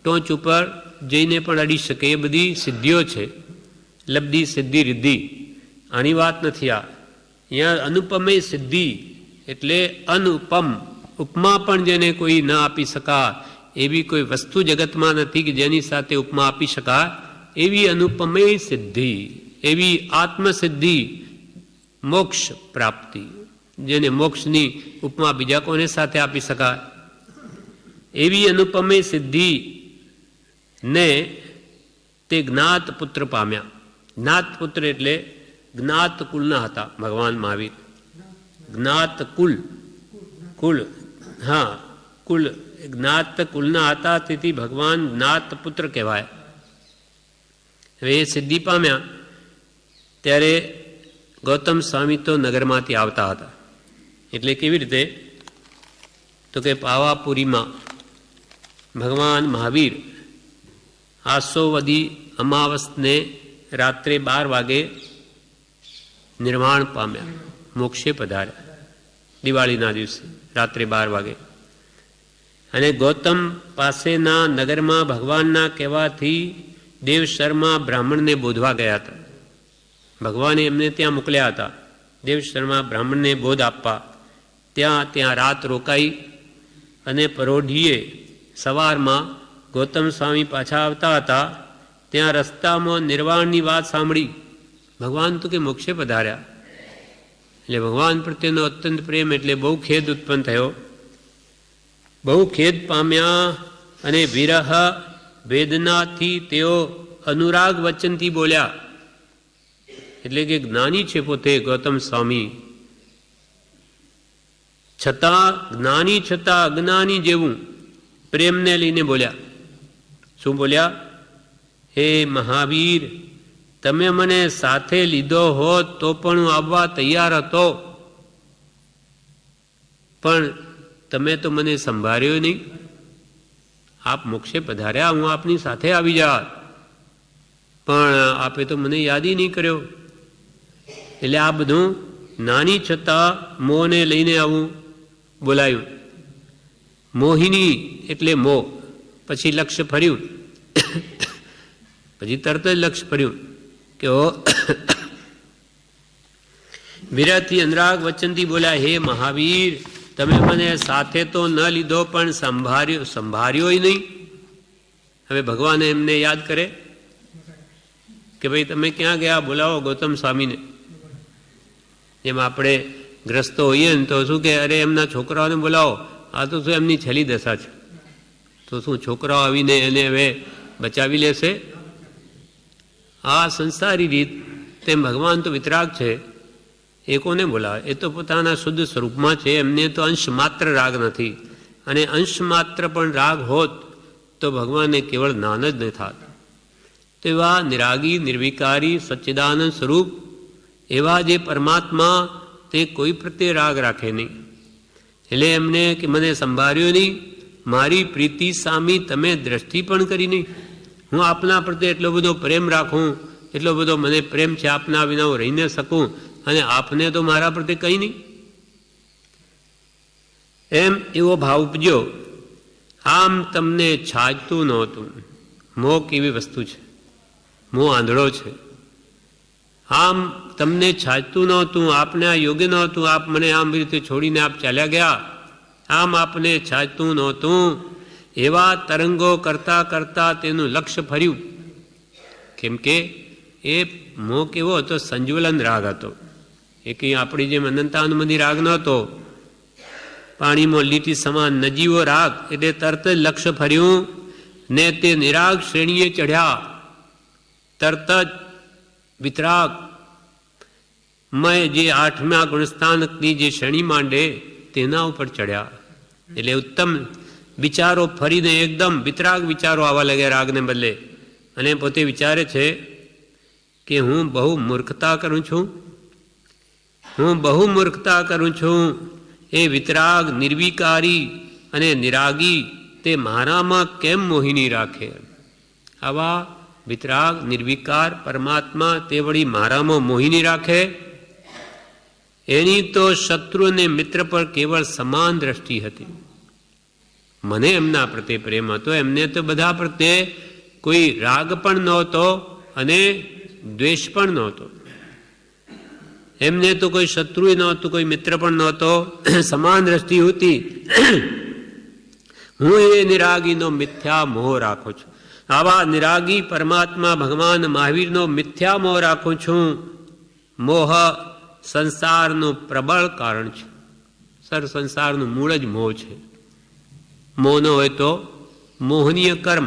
ટોચ ઉપર જઈને પણ અડી શકે, એ બધી સિદ્ધિઓ છે. લબ્ધિ, સિદ્ધિ, રિદ્ધિ, આની વાત નથી આ. અહીંયા અનુપમે સિદ્ધિ એટલે અનુપમ, ઉપમા પણ જેને કોઈ ન આપી શકાય એવી કોઈ વસ્તુ જગતમાં નથી કે જેની સાથે ઉપમા આપી શકાય, એવી અનુપમે સિદ્ધિ, એવી આત્મસિદ્ધિ, મોક્ષ પ્રાપ્તિ, જેને મોક્ષની ઉપમા બીજા કોને સાથે આપી શકાય, એવી અનુપમે સિદ્ધિ ને તે જ્ઞાત પુત્ર પામ્યા. જ્ઞાત પુત્ર એટલે જ્ઞાત કુલના હતા ભગવાન મહાવીર. જ્ઞાત કુલ, કુલ, હા કુલ, જ્ઞાત કુલના હતા, તેથી ભગવાન જ્ઞાત પુત્ર કહેવાય. હવે એ સિદ્ધિ પામ્યા ત્યારે ગૌતમ સ્વામી તો નગરમાંથી આવતા હતા. એટલે કેવી રીતે? તો કે પાવાપુરીમાં ભગવાન મહાવીર આસોવદી અમાવસને રાત્રે 12 વાગે નિર્વાણ પામ્યા, મોક્ષે પધાર્યા. દિવાળીના દિવસે રાત્રે 12 વાગે. અને ગૌતમ પાસેના નગરમાં ભગવાનના કહેવાથી દેવશર્મા બ્રાહ્મણને બોધવા ગયા હતા. ભગવાને એમને ત્યાં મોકલ્યા હતા દેવશર્મા બ્રાહ્મણને બોધ આપવા. ત્યાં રાત રોકાઈ અને પરોઢીએ સવારમાં ગૌતમ સ્વામી પાછા આવતા હતા. ત્યાં રસ્તામાં નિર્વાણની વાત સાંભળી. ભગવાન તો કે મોક્ષે પધાર્યા. એટલે ભગવાન પ્રત્યેનો અત્યંત પ્રેમ એટલે બહુ ખેદ ઉત્પન્ન થયો. બહુ ખેદ પામ્યા અને વિરહ વેદનાથી તેઓ અનુરાગ વચનથી બોલ્યા. એટલે કે જ્ઞાની છે પોતે ગૌતમ સ્વામી, છતાં જ્ઞાની છતાં અજ્ઞાની જેવું પ્રેમને લઈને બોલ્યા. શું બોલ્યા? હે મહાવીર, તમે મને સાથે લીધો હોત તો પણ હું આવવા તૈયાર હતો, પણ તમે તો મને સંભાળ્યો નહીં. આપ મોક્ષે પધાર્યા, હું આપની સાથે આવી જાત, પણ આપે તો મને યાદ નહીં કર્યો. એટલે આ બધું નાની છતાં મોહને લઈને આવું બોલાયું. મોહિની એટલે મોહ. પછી લક્ષ્ય ફર્યું, પછી તરત જ લક્ષ્ય ફર્યું કે વિરહથી અનુરાગ વચનથી બોલ્યા, હે મહાવીર, તમે મને સાથે તો ન લીધો પણ સંભાળ્યો નહીં. હવે ભગવાન એમને યાદ કરે કે ભાઈ તમે ક્યાં ગયા, બોલાવો ગૌતમ સ્વામીને. જેમ આપણે ગ્રસ્તો હોઈએ ને તો શું કે અરે એમના છોકરાઓને બોલાવો, આ તો શું એમની છેલ્લી દશા છે, તો શું છોકરાઓ આવીને એને હવે બચાવી લેશે? આ સંસારી રીત. તેમ ભગવાન તો વિતરાગ છે, એ કોને બોલાવે? એ તો પોતાના શુદ્ધ સ્વરૂપમાં છે, એમને તો અંશ માત્ર રાગ નથી. અને અંશ માત્ર પણ રાગ હોત તો ભગવાનને કેવળ જ્ઞાન જ ન થાત. તો એવા નિરાગી, નિર્વિકારી, સચ્ચિદાનંદ સ્વરૂપ એવા જે પરમાત્મા, તે કોઈ પ્રત્યે રાગ રાખે નહીં. એટલે એમને કે મને સંભાળ્યો નહીં, મારી પ્રીતિ સામી તમે દ્રષ્ટિ પણ કરી નહીં. હું આપના પ્રત્યે એટલો બધો પ્રેમ રાખું, એટલો બધો મને પ્રેમ છે, આપના વિના હું રહી ન શકું, અને આપને તો મારા પ્રત્યે કંઈ નહીં, એમ એવો ભાવ ઉપજ્યો. આમ તમને છાજતું નહોતું. મોહ કેવી વસ્તુ છે, મોહ આંધળો છે. આમ તમને છાજતું નહોતું, આપને આ યોગ્ય નહોતું, આપ મને આમ રીતે છોડીને આપ ચાલ્યા ગયા, આમ આપને છાજતું નહોતું. એવા તરંગો કરતા કરતા તેનું લક્ષ્ય ફર્યું. કેમ કે એ મોહ કેવો હતો? સંજ્વલન રાગ હતો. એ કંઈ આપણી જેમ અનંતાનુમતિ રાગ નહોતો. પાણીમાં લીટી સમાન નજીવો રાગ, એટલે તરત જ લક્ષ્ય ફર્યું ને તે નિરાગ શ્રેણીએ ચઢ્યા. તરત જ વિતરાગ મય જે 8મા ગુણસ્થાનકની જે શ્રેણી માંડે તેના ઉપર ચડ્યા. એટલે ઉત્તમ વિચારો ફરીને એકદમ વિતરાગ વિચારો આવવા લાગ્યા રાગને બદલે. અને પોતે વિચારે છે કે હું બહુ મૂર્ખતા કરું છું, હું બહુ મૂર્ખતા કરું છું. એ વિતરાગ નિર્વિકારી અને નિરાગી તે મારામાં કેમ મોહિની રાખે? આવા વિતરાગ નિર્વિકાર પરમાત્મા તે વળી મારામાં મોહિની રાખે? એની તો શત્રુ અને મિત્ર પર કેવળ સમાન દ્રષ્ટિ હતી. મને એમના પ્રત્યે પ્રેમ હતો, એમને તો બધા પ્રત્યે કોઈ રાગ પણ નહોતો અને દ્વેષ પણ નહોતો. એમને તો કોઈ શત્રુ નહોતું, કોઈ મિત્ર પણ નહોતો, સમાન દ્રષ્ટિ હતી. હું એ નિરાગીનો મિથ્યા મોહ રાખું છું. આવા નિરાગી પરમાત્મા ભગવાન મહાવીરનો મિથ્યા મોહ રાખું છું. મોહ સંસારનું પ્રબળ કારણ છે. સંસારનું મૂળ જ મોહ છે. મોહ ન હોય તો મોહનીય કર્મ,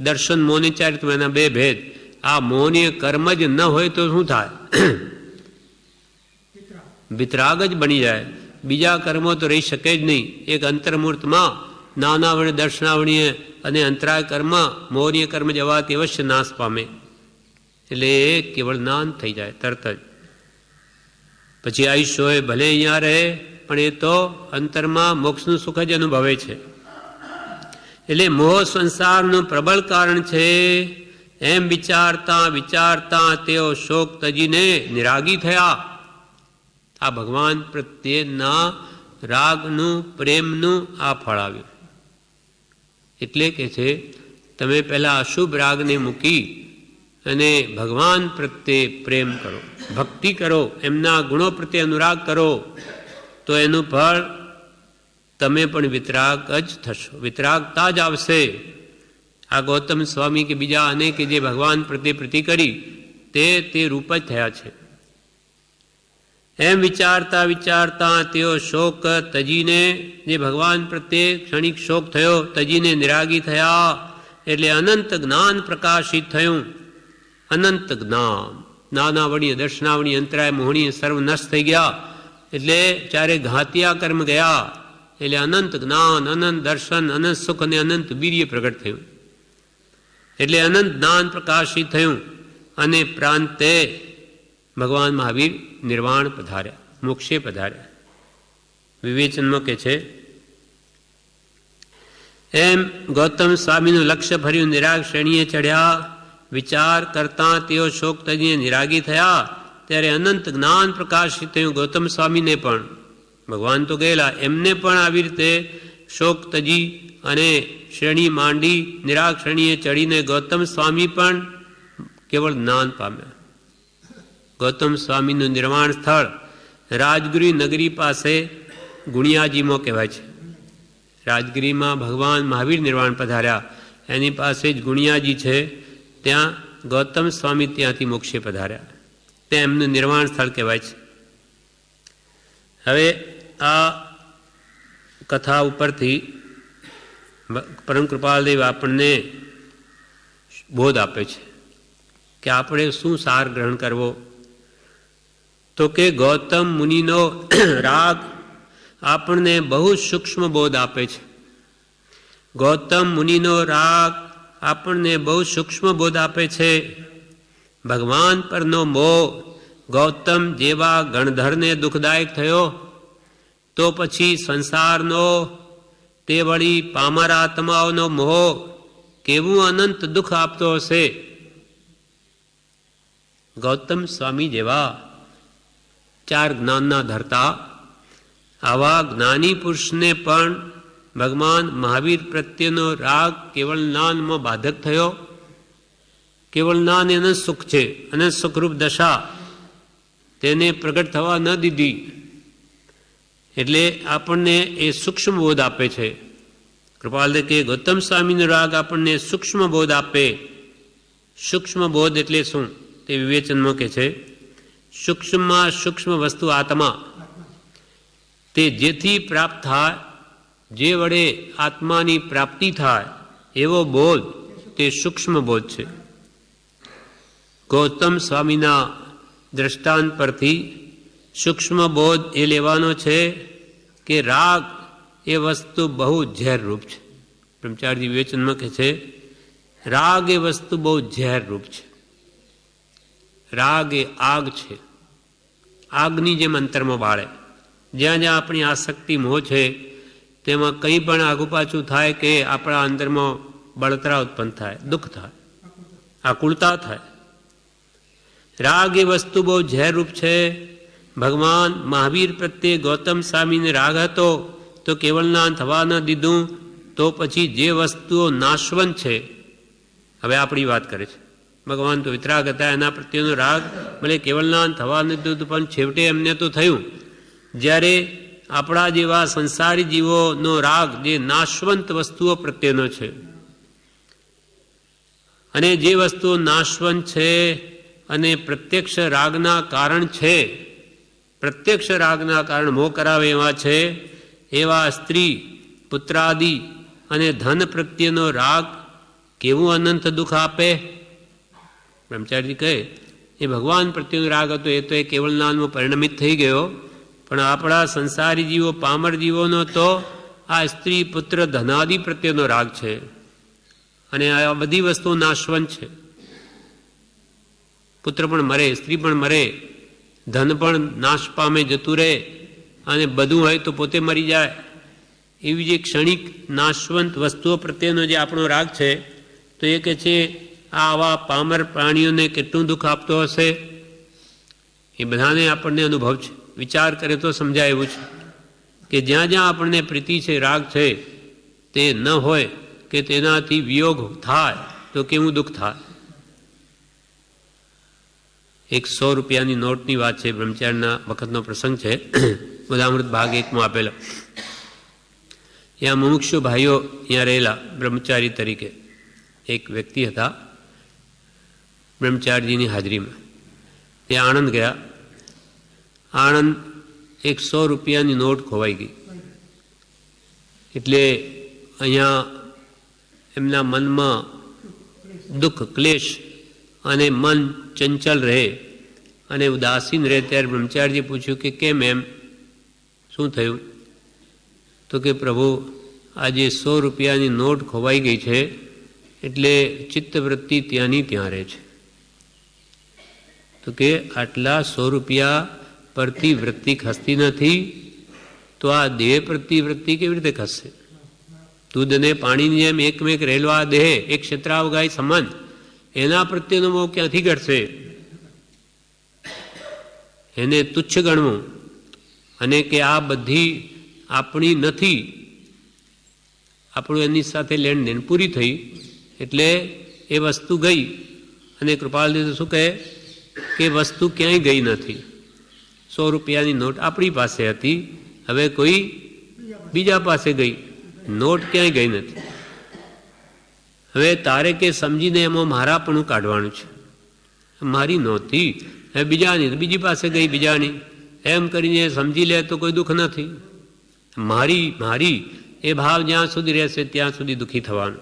દર્શન મોહની ચારિત્ર, એના બે ભેદ. આ મોહનીય કર્મ જ ન હોય તો શું થાય? વિતરાગ જ બની જાય. બીજા કર્મો તો રહી શકે જ નહીં. એક અંતર્મૂર્તમાં નાનાવણી દર્શનાવણીય અને અંતરાય કર્મ, મોહનીય કર્મ જવાથી અવશ્ય નાશ પામે. એટલે એ કેવળ નાન થઈ જાય તરત જ. પછી આયુષ્ય હોય ભલે અહીંયા રહે, પણ એ તો અંતરમાં મોક્ષનું સુખ જ અનુભવે છે. એટલે મોહ સંસારનું પ્રબળ કારણ છે. એમ વિચારતા વિચારતા તેઓ શોક તજીને નિરાગી થયા. આ ભગવાન પ્રત્યેના રાગનું પ્રેમનું આ ફળ આવ્યું. એટલે કે છે તમે પહેલા અશુભ રાગને મૂકી અને ભગવાન પ્રત્યે પ્રેમ કરો, ભક્તિ કરો, એમના ગુણો પ્રત્યે અનુરાગ કરો, તો એનું ફળ તમે પણ વિતરાગ જ થશો, વિતરાગતા જ આવશે. આ ગૌતમ સ્વામી કે બીજા અનેક જે ભગવાન પ્રત્યે પ્રીતિ કરી તે રૂપ જ થયા છે. એમ વિચારતા વિચારતા તેઓ શોક તજીને, જે ભગવાન પ્રત્યે ક્ષણિક શોક થયો, તજીને નિરાગી થયા. એટલે અનંત જ્ઞાન પ્રકાશિત થયું. અનંત જ્ઞાન, નાનાવણી દર્શનાવણી અંતરાય મોહણી સર્વ નષ્ટ થઈ ગયા. એટલે ચારે ઘાતિયા કર્મ ગયા. એટલે અનંત જ્ઞાન, અનંત દર્શન, અનંત સુખ અને અનંત વીર્ય પ્રગટ થયું. એટલે અનંત જ્ઞાન પ્રકાશિત થયું. અને પ્રાંતે ભગવાન મહાવીર નિર્વાણ પધાર્યા, મોક્ષે પધાર્યા. વિવેચનમાં કે છે એમ ગૌતમ સ્વામીનું લક્ષ્ય ભર્યું નિરાગ શ્રેણીએ ચડ્યા. વિચાર કરતા તેઓ શોક તજીને નિરાગી થયા. ત્યારે અનંત જ્ઞાન પ્રકાશિત થયું. ગૌતમ સ્વામીને પણ, ભગવાન તો ગયેલા, એમને પણ આવી રીતે શોક તજી અને શ્રેણી માંડી નિરાગ શ્રેણીએ ચડીને ગૌતમ સ્વામી પણ કેવળ જ્ઞાન પામ્યા. ગૌતમ સ્વામીનું નિર્વાણ સ્થળ રાજગીરી નગરી પાસે ગુણિયાજીમાં કહેવાય છે. રાજગીરીમાં ભગવાન મહાવીર નિર્વાણ પધાર્યા, એની પાસે જ ગુણિયાજી છે. ત્યાં ગૌતમ સ્વામી ત્યાંથી મોક્ષે પધાર્યા. ત્યાં એમનું નિર્વાણ સ્થળ કહેવાય છે. હવે આ કથા ઉપરથી પરમ કૃપાલદેવ આપણને બોધ આપે છે કે આપણે શું સાર ગ્રહણ કરવો. તો કે ગૌતમ મુનિનો રાગ આપણને બહુ સૂક્ષ્મ બોધ આપે છે. ગૌતમ મુનિનો રાગ આપણને બહુ સૂક્ષ્મ બોધ આપે છે. ભગવાન પરનો મોહ ગૌતમ જેવા ગણધરને દુઃખદાયક થયો, તો પછી સંસારનો, તે વળી પામર આત્માઓનો મોહ કેવું અનંત દુઃખ આપતો હશે. ગૌતમ સ્વામી જેવા 4 જ્ઞાનના ધરતા આવા જ્ઞાની પુરુષને પણ ભગવાન મહાવીર પ્રત્યેનો રાગ કેવળ જ્ઞાનમાં બાધક થયો. કેવળ જ્ઞાન એને સુખ છે અને સુખરૂપ દશા તેને પ્રગટ થવા ન દીધી. એટલે આપણને એ સૂક્ષ્મ બોધ આપે છે. કૃપાલદે કે ગૌતમ સ્વામીનો રાગ આપણને સૂક્ષ્મ બોધ આપે. સૂક્ષ્મ બોધ એટલે શું તે વિવેચનમાં કે છે, સૂક્ષ્મમાં સૂક્ષ્મ વસ્તુ આત્મા, તે જેથી પ્રાપ્ત થાય, જે વડે આત્માની પ્રાપ્તિ થાય એવો બોધ તે સૂક્ષ્મ બોધ છે. ગૌતમ સ્વામીના દ્રષ્ટાંત પરથી સૂક્ષ્મ બોધ એ લેવાનો છે કે રાગ એ વસ્તુ બહુ ઝેરરૂપ છે. બ્રહ્મચારી વિવેચનમાં કહે છે, રાગ એ વસ્તુ બહુ ઝેરરૂપ છે. રાગ એ આગ છે, આગની જેમ અંતરમાં બાળે. જ્યાં જ્યાં આપણી આસક્તિ મોહ છે તેમાં કંઈ પણ આગુ પાછું થાય કે આપણા અંદરમાં બળતરા ઉત્પન્ન થાય, દુઃખ થાય, આકુળતા થાય. રાગ એ વસ્તુ બહુ ઝેરરૂપ છે. ભગવાન મહાવીર પ્રત્યે ગૌતમ સ્વામીને રાગ હતો તો કેવળ જ્ઞાન થવા ન દીધું, તો પછી જે વસ્તુઓ નાશવંત છે, હવે આપણી વાત કરે છે, ભગવાન તો વિતરાગ હતા, એના પ્રત્યેનો રાગ ભલે કેવળ જ્ઞાન થવા ન દીધું પણ છેવટે એમને તો થયું. જ્યારે આપણા જેવા સંસારી જીવોનો રાગ જે નાશવંત વસ્તુઓ પ્રત્યેનો છે, અને જે વસ્તુઓ નાશવંત છે અને પ્રત્યક્ષ રાગના કારણ છે, પ્રત્યક્ષ રાગના કારણ મોહ કરાવે એવા છે, એવા સ્ત્રી પુત્રાદિ અને ધન પ્રત્યેનો રાગ કેવું અનંત દુઃખ આપે. બ્રહ્મચારી કહે એ ભગવાન પ્રત્યેનો રાગ હતો, એ તો એ કેવળ જ્ઞાનમાં પરિણમિત થઈ ગયો, પણ આપણા સંસારી જીવો પામર જીવોનો તો આ સ્ત્રી પુત્ર ધનાદિ પ્રત્યેનો રાગ છે. અને આ બધી વસ્તુઓ નાશવંત છે. પુત્ર પણ મરે, સ્ત્રી પણ મરે, ધન પણ નાશ પામે, જતું રહે, અને બધું હોય તો પોતે મરી જાય. એવી જે ક્ષણિક નાશવંત વસ્તુઓ પ્રત્યેનો જે આપણો રાગ છે, તો એ કહે છે આ આવા પામર પ્રાણીઓને કેટલું દુઃખ આપતો હશે. એ બધાને આપણને અનુભવ છે. વિચાર કરે તો સમજાય એવું છે કે જ્યાં જ્યાં આપણને પ્રીતિ છે, રાગ છે, તે ન હોય કે તેનાથી વિયોગ થાય તો કેવું દુઃખ થાય. એક 100 રૂપિયાની નોટની વાત છે. બ્રહ્મચારીના વખતનો પ્રસંગ છે. બધામૃત ભાગ 1માં આપેલો. ત્યાં મુમુક્ષુ ભાઈઓ ત્યાં રહેલા બ્રહ્મચારી તરીકે એક વ્યક્તિ હતા બ્રહ્મચારીજીની હાજરીમાં. તે આણંદ ગયા. આણંદ 100 રૂપિયાની નોટ ખોવાઈ ગઈ. એટલે અહીંયા એમના મનમાં દુઃખ, ક્લેશ અને મન ચંચલ રહે અને ઉદાસીન રહે. ત્યારે બ્રહ્મચારીજીએ પૂછ્યું કે કેમ એમ, શું થયું? તો કે પ્રભુ, આજે 100 રૂપિયાની નોટ ખોવાઈ ગઈ છે, એટલે ચિત્તવૃત્તિ ત્યાંની ત્યાં રહે છે. તો કે આટલા 100 રૂપિયા પરથી વૃત્તિ ખસતી નથી, તો આ દેહ પ્રતિ વૃત્તિ કેવી રીતે ખસશે? દૂધ અને પાણીની જેમ એકમેક રહેલો આ દેહ એક ક્ષેત્રાવગાય સમાન, એના પ્રત્યેનો મોહ ક્યાંથી ઘટશે? એને તુચ્છ ગણવું અને કે આ બધી આપણી નથી, આપણું એની સાથે લેણ દેણ પૂરી થઈ, એટલે એ વસ્તુ ગઈ. અને કૃપાલદેવ શું કહે કે વસ્તુ ક્યાંય ગઈ નથી. 100 રૂપિયાની નોટ આપણી પાસે હતી, હવે કોઈ બીજા પાસે ગઈ, નોટ ક્યાંય ગઈ નથી. હવે તારે કે સમજીને એમાં મારાપણું કાઢવાનું છે. મારી નહોતી, હવે બીજાની, બીજી પાસે ગઈ બીજાની, એમ કરીને સમજી લે તો કોઈ દુઃખ નથી. મારી મારી એ ભાવ જ્યાં સુધી રહેશે ત્યાં સુધી દુઃખી થવાનું.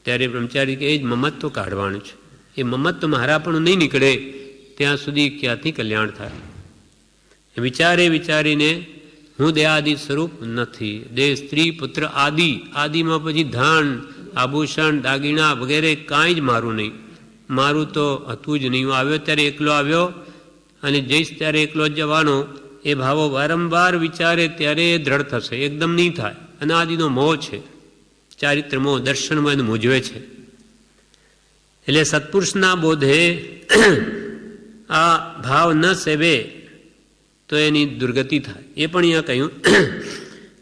ત્યારે બ્રહ્મચારી કે એ જ મમત્વ કાઢવાનું છે. એ મમત્વ મારાપણું નહીં નીકળે ત્યાં સુધી ક્યાંથી કલ્યાણ થાય? વિચારે વિચારીને હું દેહાદિ સ્વરૂપ નથી. દેહ, સ્ત્રી, પુત્ર આદિ, આદિમાં પછી ધન, આભૂષણ, દાગીણા વગેરે કાંઈ જ મારું નહીં. મારું તો હતું જ નહીં. હું આવ્યો ત્યારે એકલો આવ્યો અને જઈશ ત્યારે એકલો જ જવાનો. એ ભાવો વારંવાર વિચારે ત્યારે દ્રઢ થશે, એકદમ નહીં થાય. અનાદિનો મોહ છે, ચારિત્ર મોહ, દર્શનમાં એને મૂંઝવે છે. એટલે સત્પુરુષના બોધે આ ભાવ ન સેવે તો એની દુર્ગતિ થાય. એ પણ અહીંયા કહ્યું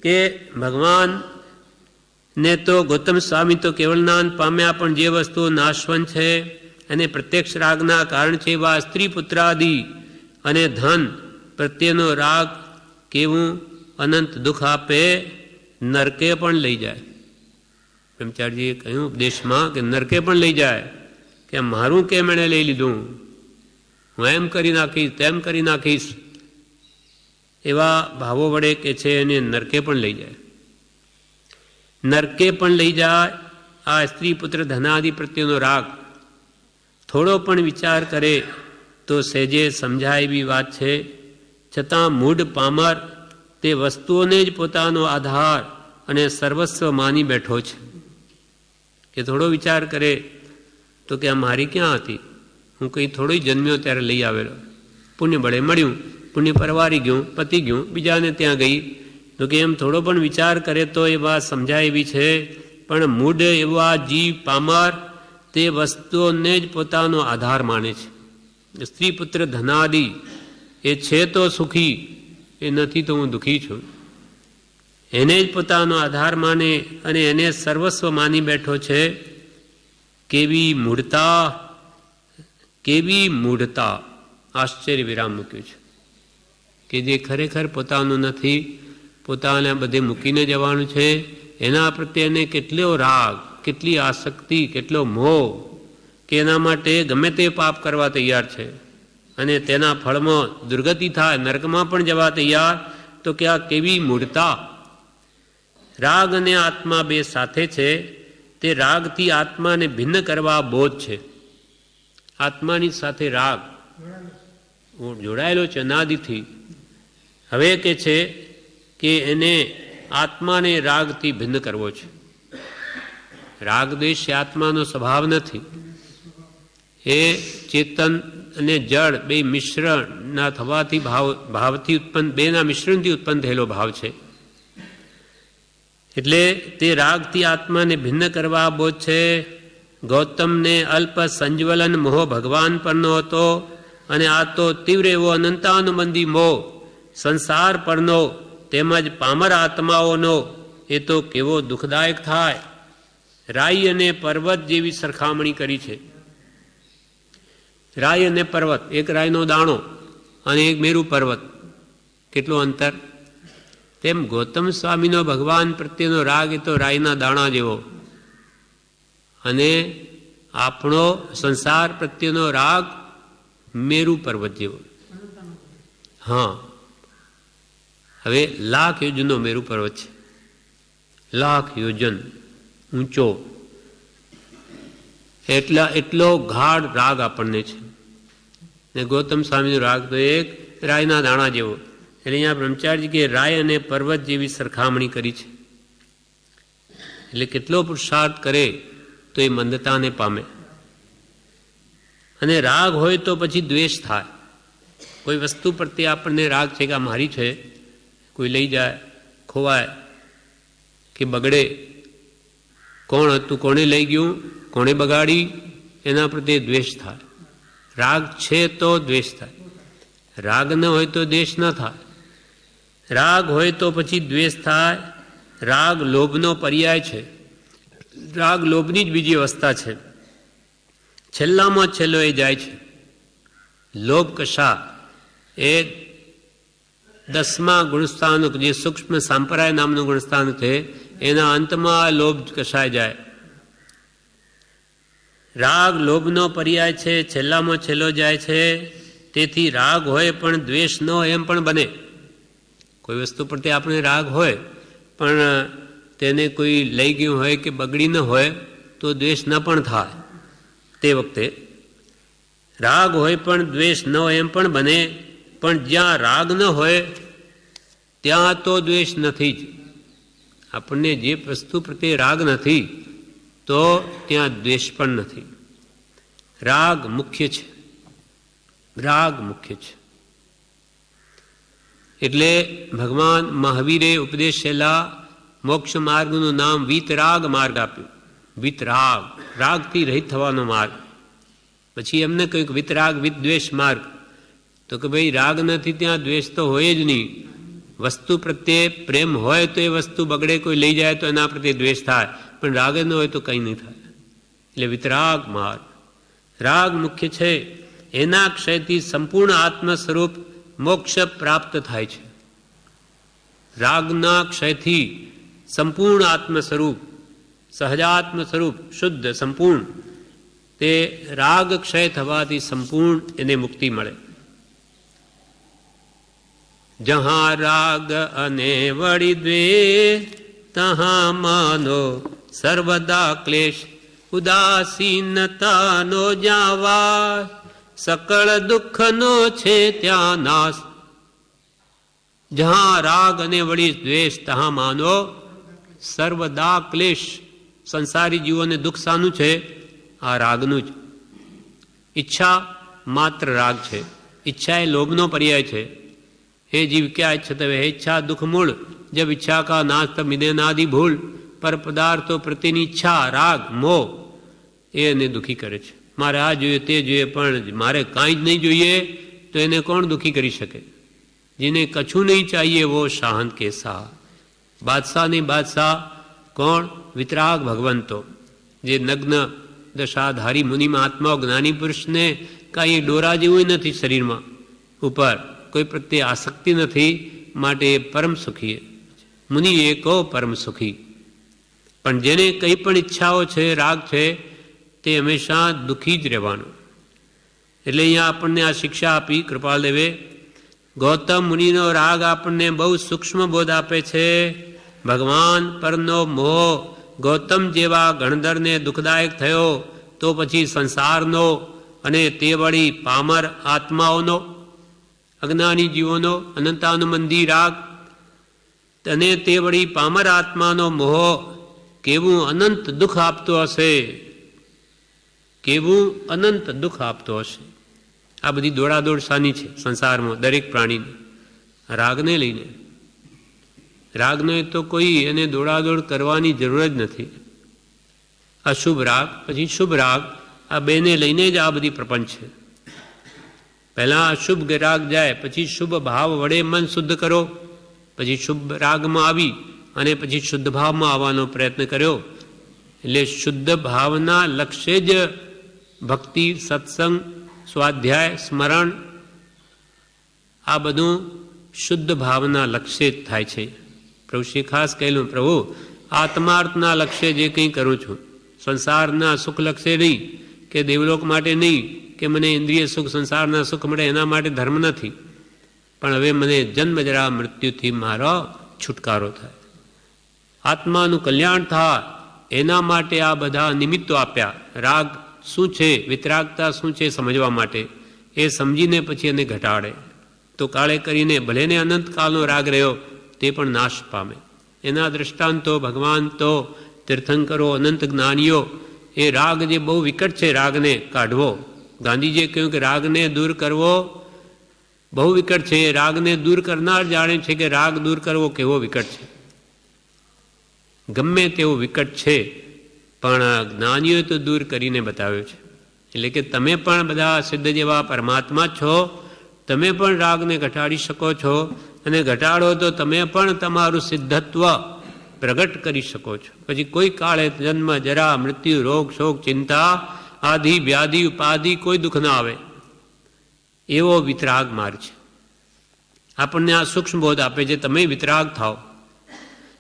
કે ભગવાનને તો ગૌતમ સ્વામી તો કેવળ જ્ઞાન પામ્યા, પણ જે વસ્તુઓ નાશવંત છે અને પ્રત્યક્ષ રાગના કારણ છે એવા સ્ત્રી પુત્રાદિ અને ધન પ્રત્યેનો રાગ કેવું અનંત દુઃખ આપે, નરકે પણ લઈ જાય. બ્રહ્મચારીજીએ કહ્યું ઉપદેશમાં કે નરકે પણ લઈ જાય, કે મારું કેમ એણે લઈ લીધું, હું એમ કરી નાખીશ તેમ કરી નાખીશ, એવા ભાવો વડે કે છે એને નરકે પણ લઈ જાય. નરકે પણ લઈ જાય આ સ્ત્રી પુત્ર ધનાદિ પ્રત્યેનો રાગ. થોડો પણ વિચાર કરે તો સહેજે સમજાય એવી વાત છે, છતાં મૂઢ પામર તે વસ્તુઓને જ પોતાનો આધાર અને સર્વસ્વ માની બેઠો છે. કે થોડો વિચાર કરે તો કે આ મારી ક્યાં હતી, હું કંઈ થોડો જન્મ્યો ત્યારે લઈ આવેલો, પુણ્ય બળે મળ્યું, પુણ્ય પરવારી ગયું, પતી ગયું, બીજાને ત્યાં ગઈ. તો કે એમ થોડો પણ વિચાર કરે તો એ વાત સમજાય એવી છે. પણ મૂઢ એવા જીવ પામર તે વસ્તુઓને જ પોતાનો આધાર માને છે. સ્ત્રી પુત્ર ધનાદિ એ છે તો સુખી, એ નથી તો હું દુઃખી છું, એને જ પોતાનો આધાર માને અને એને સર્વસ્વ માની બેઠો છે. કેવી મૂઢતા, કેવી મૂઢતા! આશ્ચર્ય વિરામ મૂક્યું છે કે જે ખરેખર પોતાનું નથી, પોતાને બધે મૂકીને જવાનું છે, એના પ્રત્યેને કેટલો રાગ, કેટલી આસક્તિ, કેટલો મોહ, કે એના માટે ગમે તે પાપ કરવા તૈયાર છે અને તેના ફળમાં દુર્ગતિ થાય, નરકમાં પણ જવા તૈયાર. તો કે આ કેવી મૂઢતા! રાગ અને આત્મા બે સાથે છે, તે રાગથી આત્માને ભિન્ન કરવા બોધ છે. આત્માની સાથે રાગ જોડાયેલો છે અનાદિથી. હવે કે છે કે એને આત્માને રાગથી ભિન્ન કરવો છે. રાગ દ્વેષ આત્માનો સ્વભાવ નથી, એ ચેતન અને જળ બે મિશ્રણના થવાથી ભાવથી ઉત્પન્ન, બેના મિશ્રણથી ઉત્પન્ન થયેલો ભાવ છે. એટલે તે રાગથી આત્માને ભિન્ન કરવા બોધ છે. ગૌતમને અલ્પ સંજ્વલન મોહ ભગવાન પરનો હતો, અને આ તો તીવ્ર એવો અનંતાનુબંધી મોહ સંસાર પરનો તેમજ પામર આત્માઓનો, એ તો કેવો દુઃખદાયક થાય. રાઈ અને પર્વત જેવી સરખામણી કરી છે. રાઈ અને પર્વત, એક રાઈનો દાણો અને એક મેરુ પર્વત, કેટલું અંતર! તેમ ગૌતમ સ્વામીનો ભગવાન પ્રત્યેનો રાગ એ તો રાઈના દાણા જેવો, અને આપણો સંસાર પ્રત્યેનો રાગ મેરુ પર્વત જેવો. હા, હવે 1,00,000 યોજનનો મેરુ પર્વત છે, 1,00,000 યોજન ઊંચો, એટલો ગાઢ રાગ આપણને છે. ને ગૌતમ સ્વામીનો રાગ તો એક રાયના દાણા જેવો. એટલે અહીંયા બ્રહ્મચારી કે રાય અને પર્વત જેવી સરખામણી કરી છે. એટલે કેટલો પુરુષાર્થ કરે તો એ મંદતાને પામે. અને રાગ હોય તો પછી દ્વેષ થાય. કોઈ વસ્તુ પ્રત્યે આપણને રાગ છે કે આ મારી છે, કોઈ લઈ જાય, ખોવાય કે બગડે, કોણ હતું, કોણે લઈ ગયું, કોણે બગાડી, એના પ્રત્યે દ્વેષ થાય. રાગ છે તો દ્વેષ થાય, રાગ ન હોય તો દ્વેષ ન થાય. રાગ હોય તો પછી દ્વેષ થાય. રાગ લોભનો પર્યાય છે. રાગ લોભની જ બીજી અવસ્થા છે. છેલ્લામાં છેલ્લો એ જાય છે. લોભ કશા એ 10મા ગુણસ્થાન, જે સૂક્ષ્મ સાંપ્રાય નામનું ગુણસ્થાન છે, એના અંતમાં લોભ કશાય જાય. રાગ લોભનો પર્યાય છે, છેલ્લામાં છેલ્લો જાય છે. તેથી રાગ હોય પણ દ્વેષ ન હોય એમ પણ બને. કોઈ વસ્તુ પ્રત્યે આપણે રાગ હોય પણ તેને કોઈ લઈ ગયું હોય કે બગડી ન હોય તો દ્વેષ ન પણ થાય. તે વખતે રાગ હોય પણ દ્વેષ ન હોય એમ પણ બને. પણ જ્યાં રાગ ન હોય ત્યાં તો દ્વેષ નથી જ. આપણને જે વસ્તુ પ્રત્યે રાગ નથી તો ત્યાં દ્વેષ પણ નથી. રાગ મુખ્ય છે, રાગ મુખ્ય છે. એટલે ભગવાન મહાવીરે ઉપદેશેલા મોક્ષ માર્ગનું નામ વીતરાગ માર્ગ આપ્યું. વીતરાગ, રાગથી રહિત થવાનો માર્ગ. પછી એમને કહ્યું વિતરાગ વિદ્વેષ માર્ગ, તો કે ભાઈ રાગ નથી ત્યાં દ્વેષ તો હોય જ નહીં. વસ્તુ પ્રત્યે પ્રેમ હોય તો એ વસ્તુ બગડે, કોઈ લઈ જાય તો એના પ્રત્યે દ્વેષ થાય, પણ રાગ ન હોય તો કંઈ નહીં થાય. એટલે વિતરાગ માર્ગ, રાગ મુખ્ય છે. એના ક્ષયથી સંપૂર્ણ આત્મ સ્વરૂપ મોક્ષ પ્રાપ્ત થાય છે. રાગના ક્ષયથી સંપૂર્ણ આત્મ સ્વરૂપ, સહજાત્મ સ્વરૂપ શુદ્ધ સંપૂર્ણ, તે રાગ ક્ષય થવાથી સંપૂર્ણ એને મુક્તિ મળે. જહાં રાગ અને વળી દ્વેષ, તહાં માનો સર્વદા ક્લેશ, ઉદાસીનતાનો જ્યાં વાસ, સકળ દુઃખનો છે ત્યાં નાશ. જહાં રાગ અને વળી દ્વેષ, તહાં માનો સર્વદા ક્લેશ. સંસારી જીવોને દુઃખ શાનું છે? આ રાગનું જ. ઈચ્છા માત્ર રાગ છે. ઈચ્છા એ લોભનો પર્યાય છે. हे जीव क्या इच्छते हे इच्छा दुख मूल, जब इच्छा का नाश तब मिदेनादि भूल. पर पदार्थो प्रत्येની ઈચ્છા રાગ મોહ એ એને દુઃખી કરે છે. મારે આ જોઈએ તે જોઈએ, પણ મારે કાંઈ જ નહીં જોઈએ તો એને કોણ દુઃખી કરી શકે? જેને કછું નહીં ચાહીએ વો શાહન કે શાહ. બાદશાહ નહીં બાદશાહ કોણ? વિતરાગ ભગવંતો. જે નગ્ન દશાધારી મુનિ મહાત્માઓ જ્ઞાની પુરુષને કાંઈ ડોરા જેવું નથી શરીરમાં ઉપર, કોઈ પ્રત્યે આસક્તિ નથી, માટે એ પરમ સુખી. મુનિ એકો પરમ સુખી. પણ જેને કંઈ પણ ઈચ્છાઓ છે, રાગ છે, તે હંમેશા દુઃખી જ રહેવાનું. એટલે અહીંયા આપણને આ શિક્ષા આપી કૃપાલદેવે. ગૌતમ મુનિનો રાગ આપણને બહુ સૂક્ષ્મ બોધ આપે છે. ભગવાન પરનો મોહ ગૌતમ જેવા ગણધરને દુઃખદાયક થયો, તો પછી સંસારનો અને તે વળી પામર આત્માઓનો, અજ્ઞાની જીવોનો અનંતાનુબંધી રાગ અને તે વળી પામર આત્માનો મોહ કેવું અનંત દુઃખ આપતો હશે, કેવું અનંત દુઃખ આપતો હશે. આ બધી દોડાદોડ શાની છે સંસારમાં દરેક પ્રાણીને? રાગને લઈને. રાગને તો કોઈ એને દોડાદોડ કરવાની જરૂર જ નથી. અશુભ રાગ પછી શુભ રાગ, આ બેને લઈને જ આ બધી પ્રપંચ છે. પહેલાં અશુભ રાગ જાય, પછી શુભ ભાવ વડે મન શુદ્ધ કરો, પછી શુભ રાગમાં આવી અને પછી શુદ્ધ ભાવમાં આવવાનો પ્રયત્ન કર્યો. એટલે શુદ્ધ ભાવના લક્ષ્ય જ ભક્તિ, સત્સંગ, સ્વાધ્યાય, સ્મરણ, આ બધું શુદ્ધ ભાવના લક્ષ્ય જ થાય છે. પ્રભુશ્રી ખાસ કહેલું, પ્રભુ આત્માર્થના લક્ષ્ય જે કંઈ કરું છું, સંસારના સુખ લક્ષ્ય નહીં, કે દેવલોક માટે નહીં, કે મને ઇન્દ્રિય સુખ સંસારના સુખ મળે એના માટે ધર્મ નથી, પણ હવે મને જન્મજરા મૃત્યુથી મારો છુટકારો થાય, આત્માનું કલ્યાણ થાય, એના માટે આ બધા નિમિત્તો આપ્યા. રાગ શું છે, વિતરાગતા શું છે સમજવા માટે. એ સમજીને પછી એને ઘટાડે તો કાળે કરીને ભલેને અનંતકાળનો રાગ રહ્યો તે પણ નાશ પામે. એના દ્રષ્ટાંતો ભગવાન તો તીર્થંકરો, અનંત જ્ઞાનીઓ, એ રાગ જે બહુ વિકટ છે, રાગને કાઢવો. ગાંધીજીએ કહ્યું કે રાગને દૂર કરવો બહુ વિકટ છે. રાગને દૂર કરનાર જાણે છે કે રાગ દૂર કરવો કેવો વિકટ છે. ગમે તેવો વિકટ છે, પણ જ્ઞાનીઓએ તો દૂર કરીને બતાવ્યો છે. એટલે કે તમે પણ બધા સિદ્ધ જેવા પરમાત્મા છો, તમે પણ રાગને ઘટાડી શકો છો, અને ઘટાડો તો તમે પણ તમારું સિદ્ધત્વ પ્રગટ કરી શકો છો. પછી કોઈ કાળે જન્મ, જરા, મૃત્યુ, રોગ, શોક, ચિંતા, આદિ, વ્યાધિ, ઉપાધિ કોઈ દુઃખ ના આવે, એવો વિતરાગ માર્ગ છે. આપણને આ સૂક્ષ્મ બોધ આપે છે, તમે વિતરાગ થાઓ.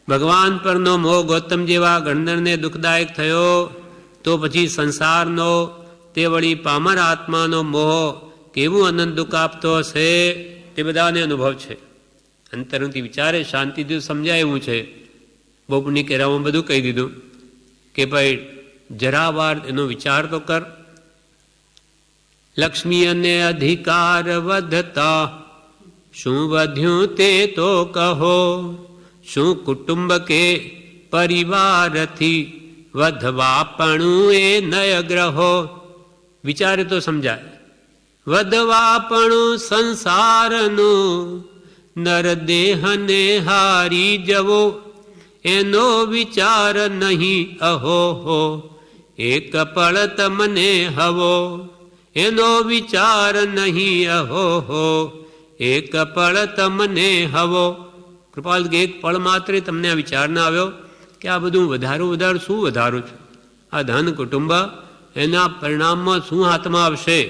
ભગવાન પરનો મોહ ગૌતમ જેવા ગણધરને દુઃખદાયક થયો, તો પછી સંસારનો તે વળી પામર આત્માનો મોહ કેવું અનંત દુઃખ આપતો હશે, તે બધાને અનુભવ છે. અંતરથી વિચારે, શાંતિથી સમજાય એવું છે. બોપની કેરામાં બધું કહી દીધું કે ભાઈ જરા વાર એનો વિચાર તો કર. લક્ષ્મી અને અધિકાર વધતા શું વધ્યું તે તો કહો, શું કુટુંબ કે પરિવારથી વધવાપણું એ નય ગ્રહો. વિચારે તો સમજાય. વધવાપણું સંસારનું નરદેહને હારી જવો, એનો વિચાર નહીં અહો હો, એક પળ તમને હવો. એનો વિચાર નહીં અહો હો, એક પળ તમને હવો. કૃપાલ કે એક પળ માત્ર તમને આ વિચાર ના આવ્યો કે આ બધું વધારું શું વધારું છું, આ ધન કુટુંબ એના પરિણામમાં શું હાથમાં આવશે?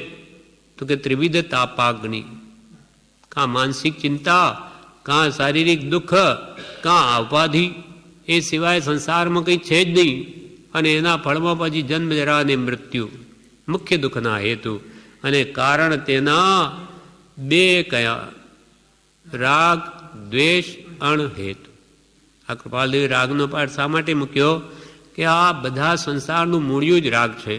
તો કે ત્રિવિધ તાપાગ્નિ, કાં માનસિક ચિંતા, કાં શારીરિક દુઃખ, કાં ઉપાધિ, એ સિવાય સંસારમાં કંઈ છે જ નહીં. અને એના ફળમાં પછી જન્મ જરા અને મૃત્યુ મુખ્ય દુઃખના હેતુ. અને કારણ તેના બે કયા? રાગ દ્વેષ અણહેતુ. આ કૃપાલદેવી રાગનો પાઠ શા માટે મૂક્યો? કે આ બધા સંસારનું મૂળિયું જ રાગ છે.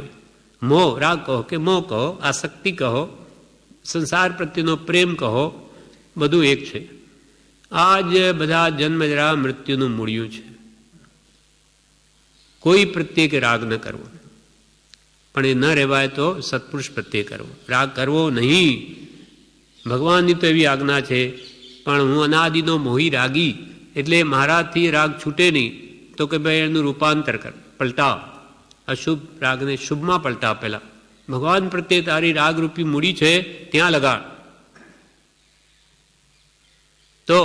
મોહ, રાગ કહો કે મોહ કહો, આસક્તિ કહો, સંસાર પ્રત્યેનો પ્રેમ કહો, બધું એક છે. આ જ બધા જન્મ જરા મૃત્યુનું મૂળિયું છે. કોઈ પ્રત્યે કે રાગ ન કરવો, પણ એ ન રહેવાય તો સત્પુરુષ પ્રત્યે કરવો. રાગ કરવો નહીં. ભગવાનની તો એવી આજ્ઞા છે, પણ હું અનાદિનો મોહી રાગી, એટલે મારાથી રાગ છૂટે નહીં. તો કે ભાઈ એનું રૂપાંતર કર, પલટાવ, અશુભ રાગને શુભમાં પલટાવ. પહેલાં ભગવાન પ્રત્યે તારી રાગરૂપી મૂડી છે ત્યાં લગાડ. તો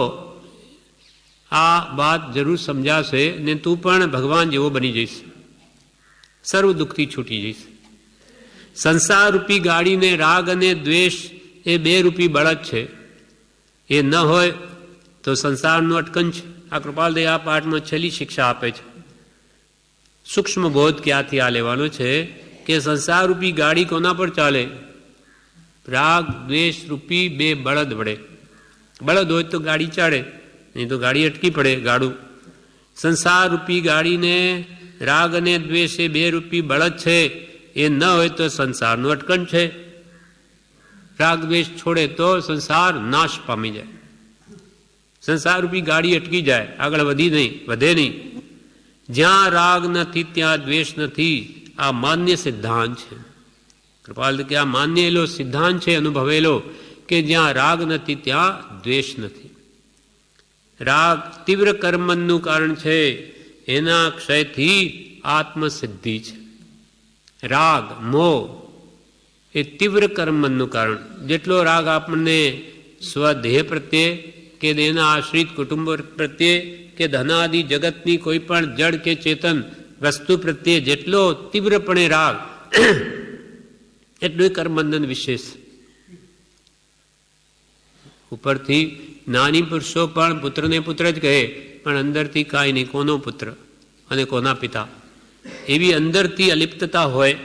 આ વાત જરૂર સમજાશે ને તું પણ ભગવાન જેવો બની જઈશ, સર્વ દુઃખથી છૂટી જઈશ. સંસાર રૂપી ગાડીને રાગ અને દ્વેષ એ બે રૂપી બળદ છે. એ ન હોય તો સંસારનું અટકન છે. આ કૃપાલદેવ આ પાઠમાં છેલ્લી શિક્ષા આપે છે. સૂક્ષ્મ બોધ ક્યાંથી આ લેવાનો છે કે સંસાર રૂપી ગાડી કોના પર ચાલે? રાગ દ્વેષ રૂપી બે બળદ વડે. બળદ હોય તો ગાડી ચાલે, નહીં તો ગાડી અટકી પડે ગાડું. સંસાર રૂપી ગાડીને રાગ અને દ્વેષ એ બે રૂપી બળદ છે. એ ન હોય તો સંસારનું અટકન છે. રાગ દ્વેષ છોડે તો સંસાર નાશ પામી જાય. સંસાર રૂપી ગાડી અટકી જાય, આગળ વધે નહીં. જ્યાં રાગ નથી ત્યાં દ્વેષ નથી. આ માન્ય સિદ્ધાંત છે. કૃપાલ કે આ માન્યેલો સિદ્ધાંત છે, અનુભવેલો, કે જ્યાં રાગ નથી ત્યાં દ્વેષ નથી. રાગ તીવ્ર કર્મનું કારણ છે, એના ક્ષયથી આત્મસિદ્ધિ છે. રાગ મોહ એ તીવ્ર કર્મનું કારણ. જેટલો રાગ આપણને સ્વદેહ પ્રત્યે કે એના આશ્રિત કુટુંબ પ્રત્યે કે ધનાદિ જગતની કોઈ પણ જડ કે ચેતન વસ્તુ પ્રત્યે જેટલો તીવ્રપણે રાગ, એટલું કર્મબંધન વિશેષ. ઉપરથી નાની પુરુષો પણ પુત્રને પુત્ર જ કહે, પણ અંદરથી કાંઈ નહીં, કોનો પુત્ર અને કોના પિતા, એવી અંદરથી અલિપ્તતા હોય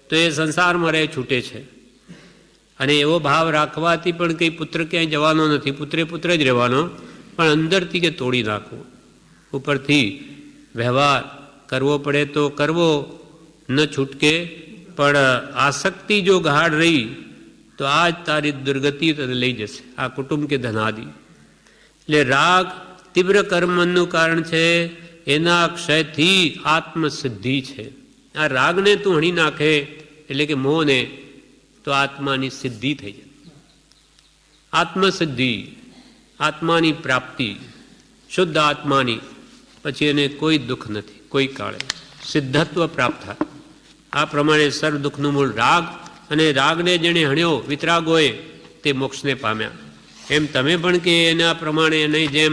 તો એ સંસારમાં રહે, છૂટે છે. અને એવો ભાવ રાખવાથી પણ કંઈ પુત્ર ક્યાંય જવાનો નથી, પુત્રે પુત્ર જ રહેવાનો, પણ અંદરથી કે તોડી નાખવું. ઉપરથી વ્યવહાર કરવો પડે તો કરવો, ન છૂટકે. પણ આસક્તિ જો ગાઢ રહી તો આ જ તારી દુર્ગતિ તને લઈ જશે, આ કુટુંબ કે ધનાદિ. એટલે રાગ તીવ્ર કર્મનું કારણ છે, એના ક્ષયથી આત્મસિદ્ધિ છે. આ રાગને તું હણી નાખે એટલે કે મોહને, તો આત્માની સિદ્ધિ થઈ જાય. આત્મસિદ્ધિ, આત્માની પ્રાપ્તિ, શુદ્ધ આત્માની, પછી એને કોઈ દુઃખ નથી, કોઈ કાળે સિદ્ધત્વ પ્રાપ્ત થાય. આ પ્રમાણે સર્વ દુઃખનું મૂળ રાગ, અને રાગને જેણે હણ્યો વિતરાગોએ તે મોક્ષને પામ્યા. એમ તમે પણ કે એના પ્રમાણે નહીં, જેમ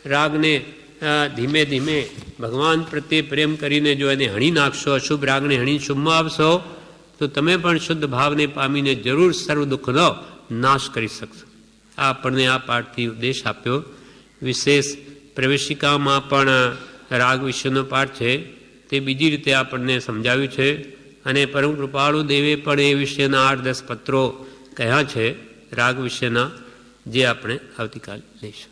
રાગને ધીમે ધીમે ભગવાન પ્રત્યે પ્રેમ કરીને જો એને હણી નાખશો, અશુભ રાગને હણી શુભમાં આવશો, તો તમે પણ શુદ્ધ ભાવને પામીને જરૂર સર્વ દુઃખનો નાશ કરી શકશો. આ આપણને આ પાઠથી ઉપદેશ આપ્યો. વિશેષ પ્રવેશિકામાં પણ રાગ વિશેનો પાઠ છે, તે બીજી રીતે આપણને સમજાવ્યું છે. અને પરમ કૃપાળુ દેવે પણ એ વિશેના 8-10 પત્રો કહ્યા છે રાગ વિશેના, જે આપણે આવતીકાલે લઈશું.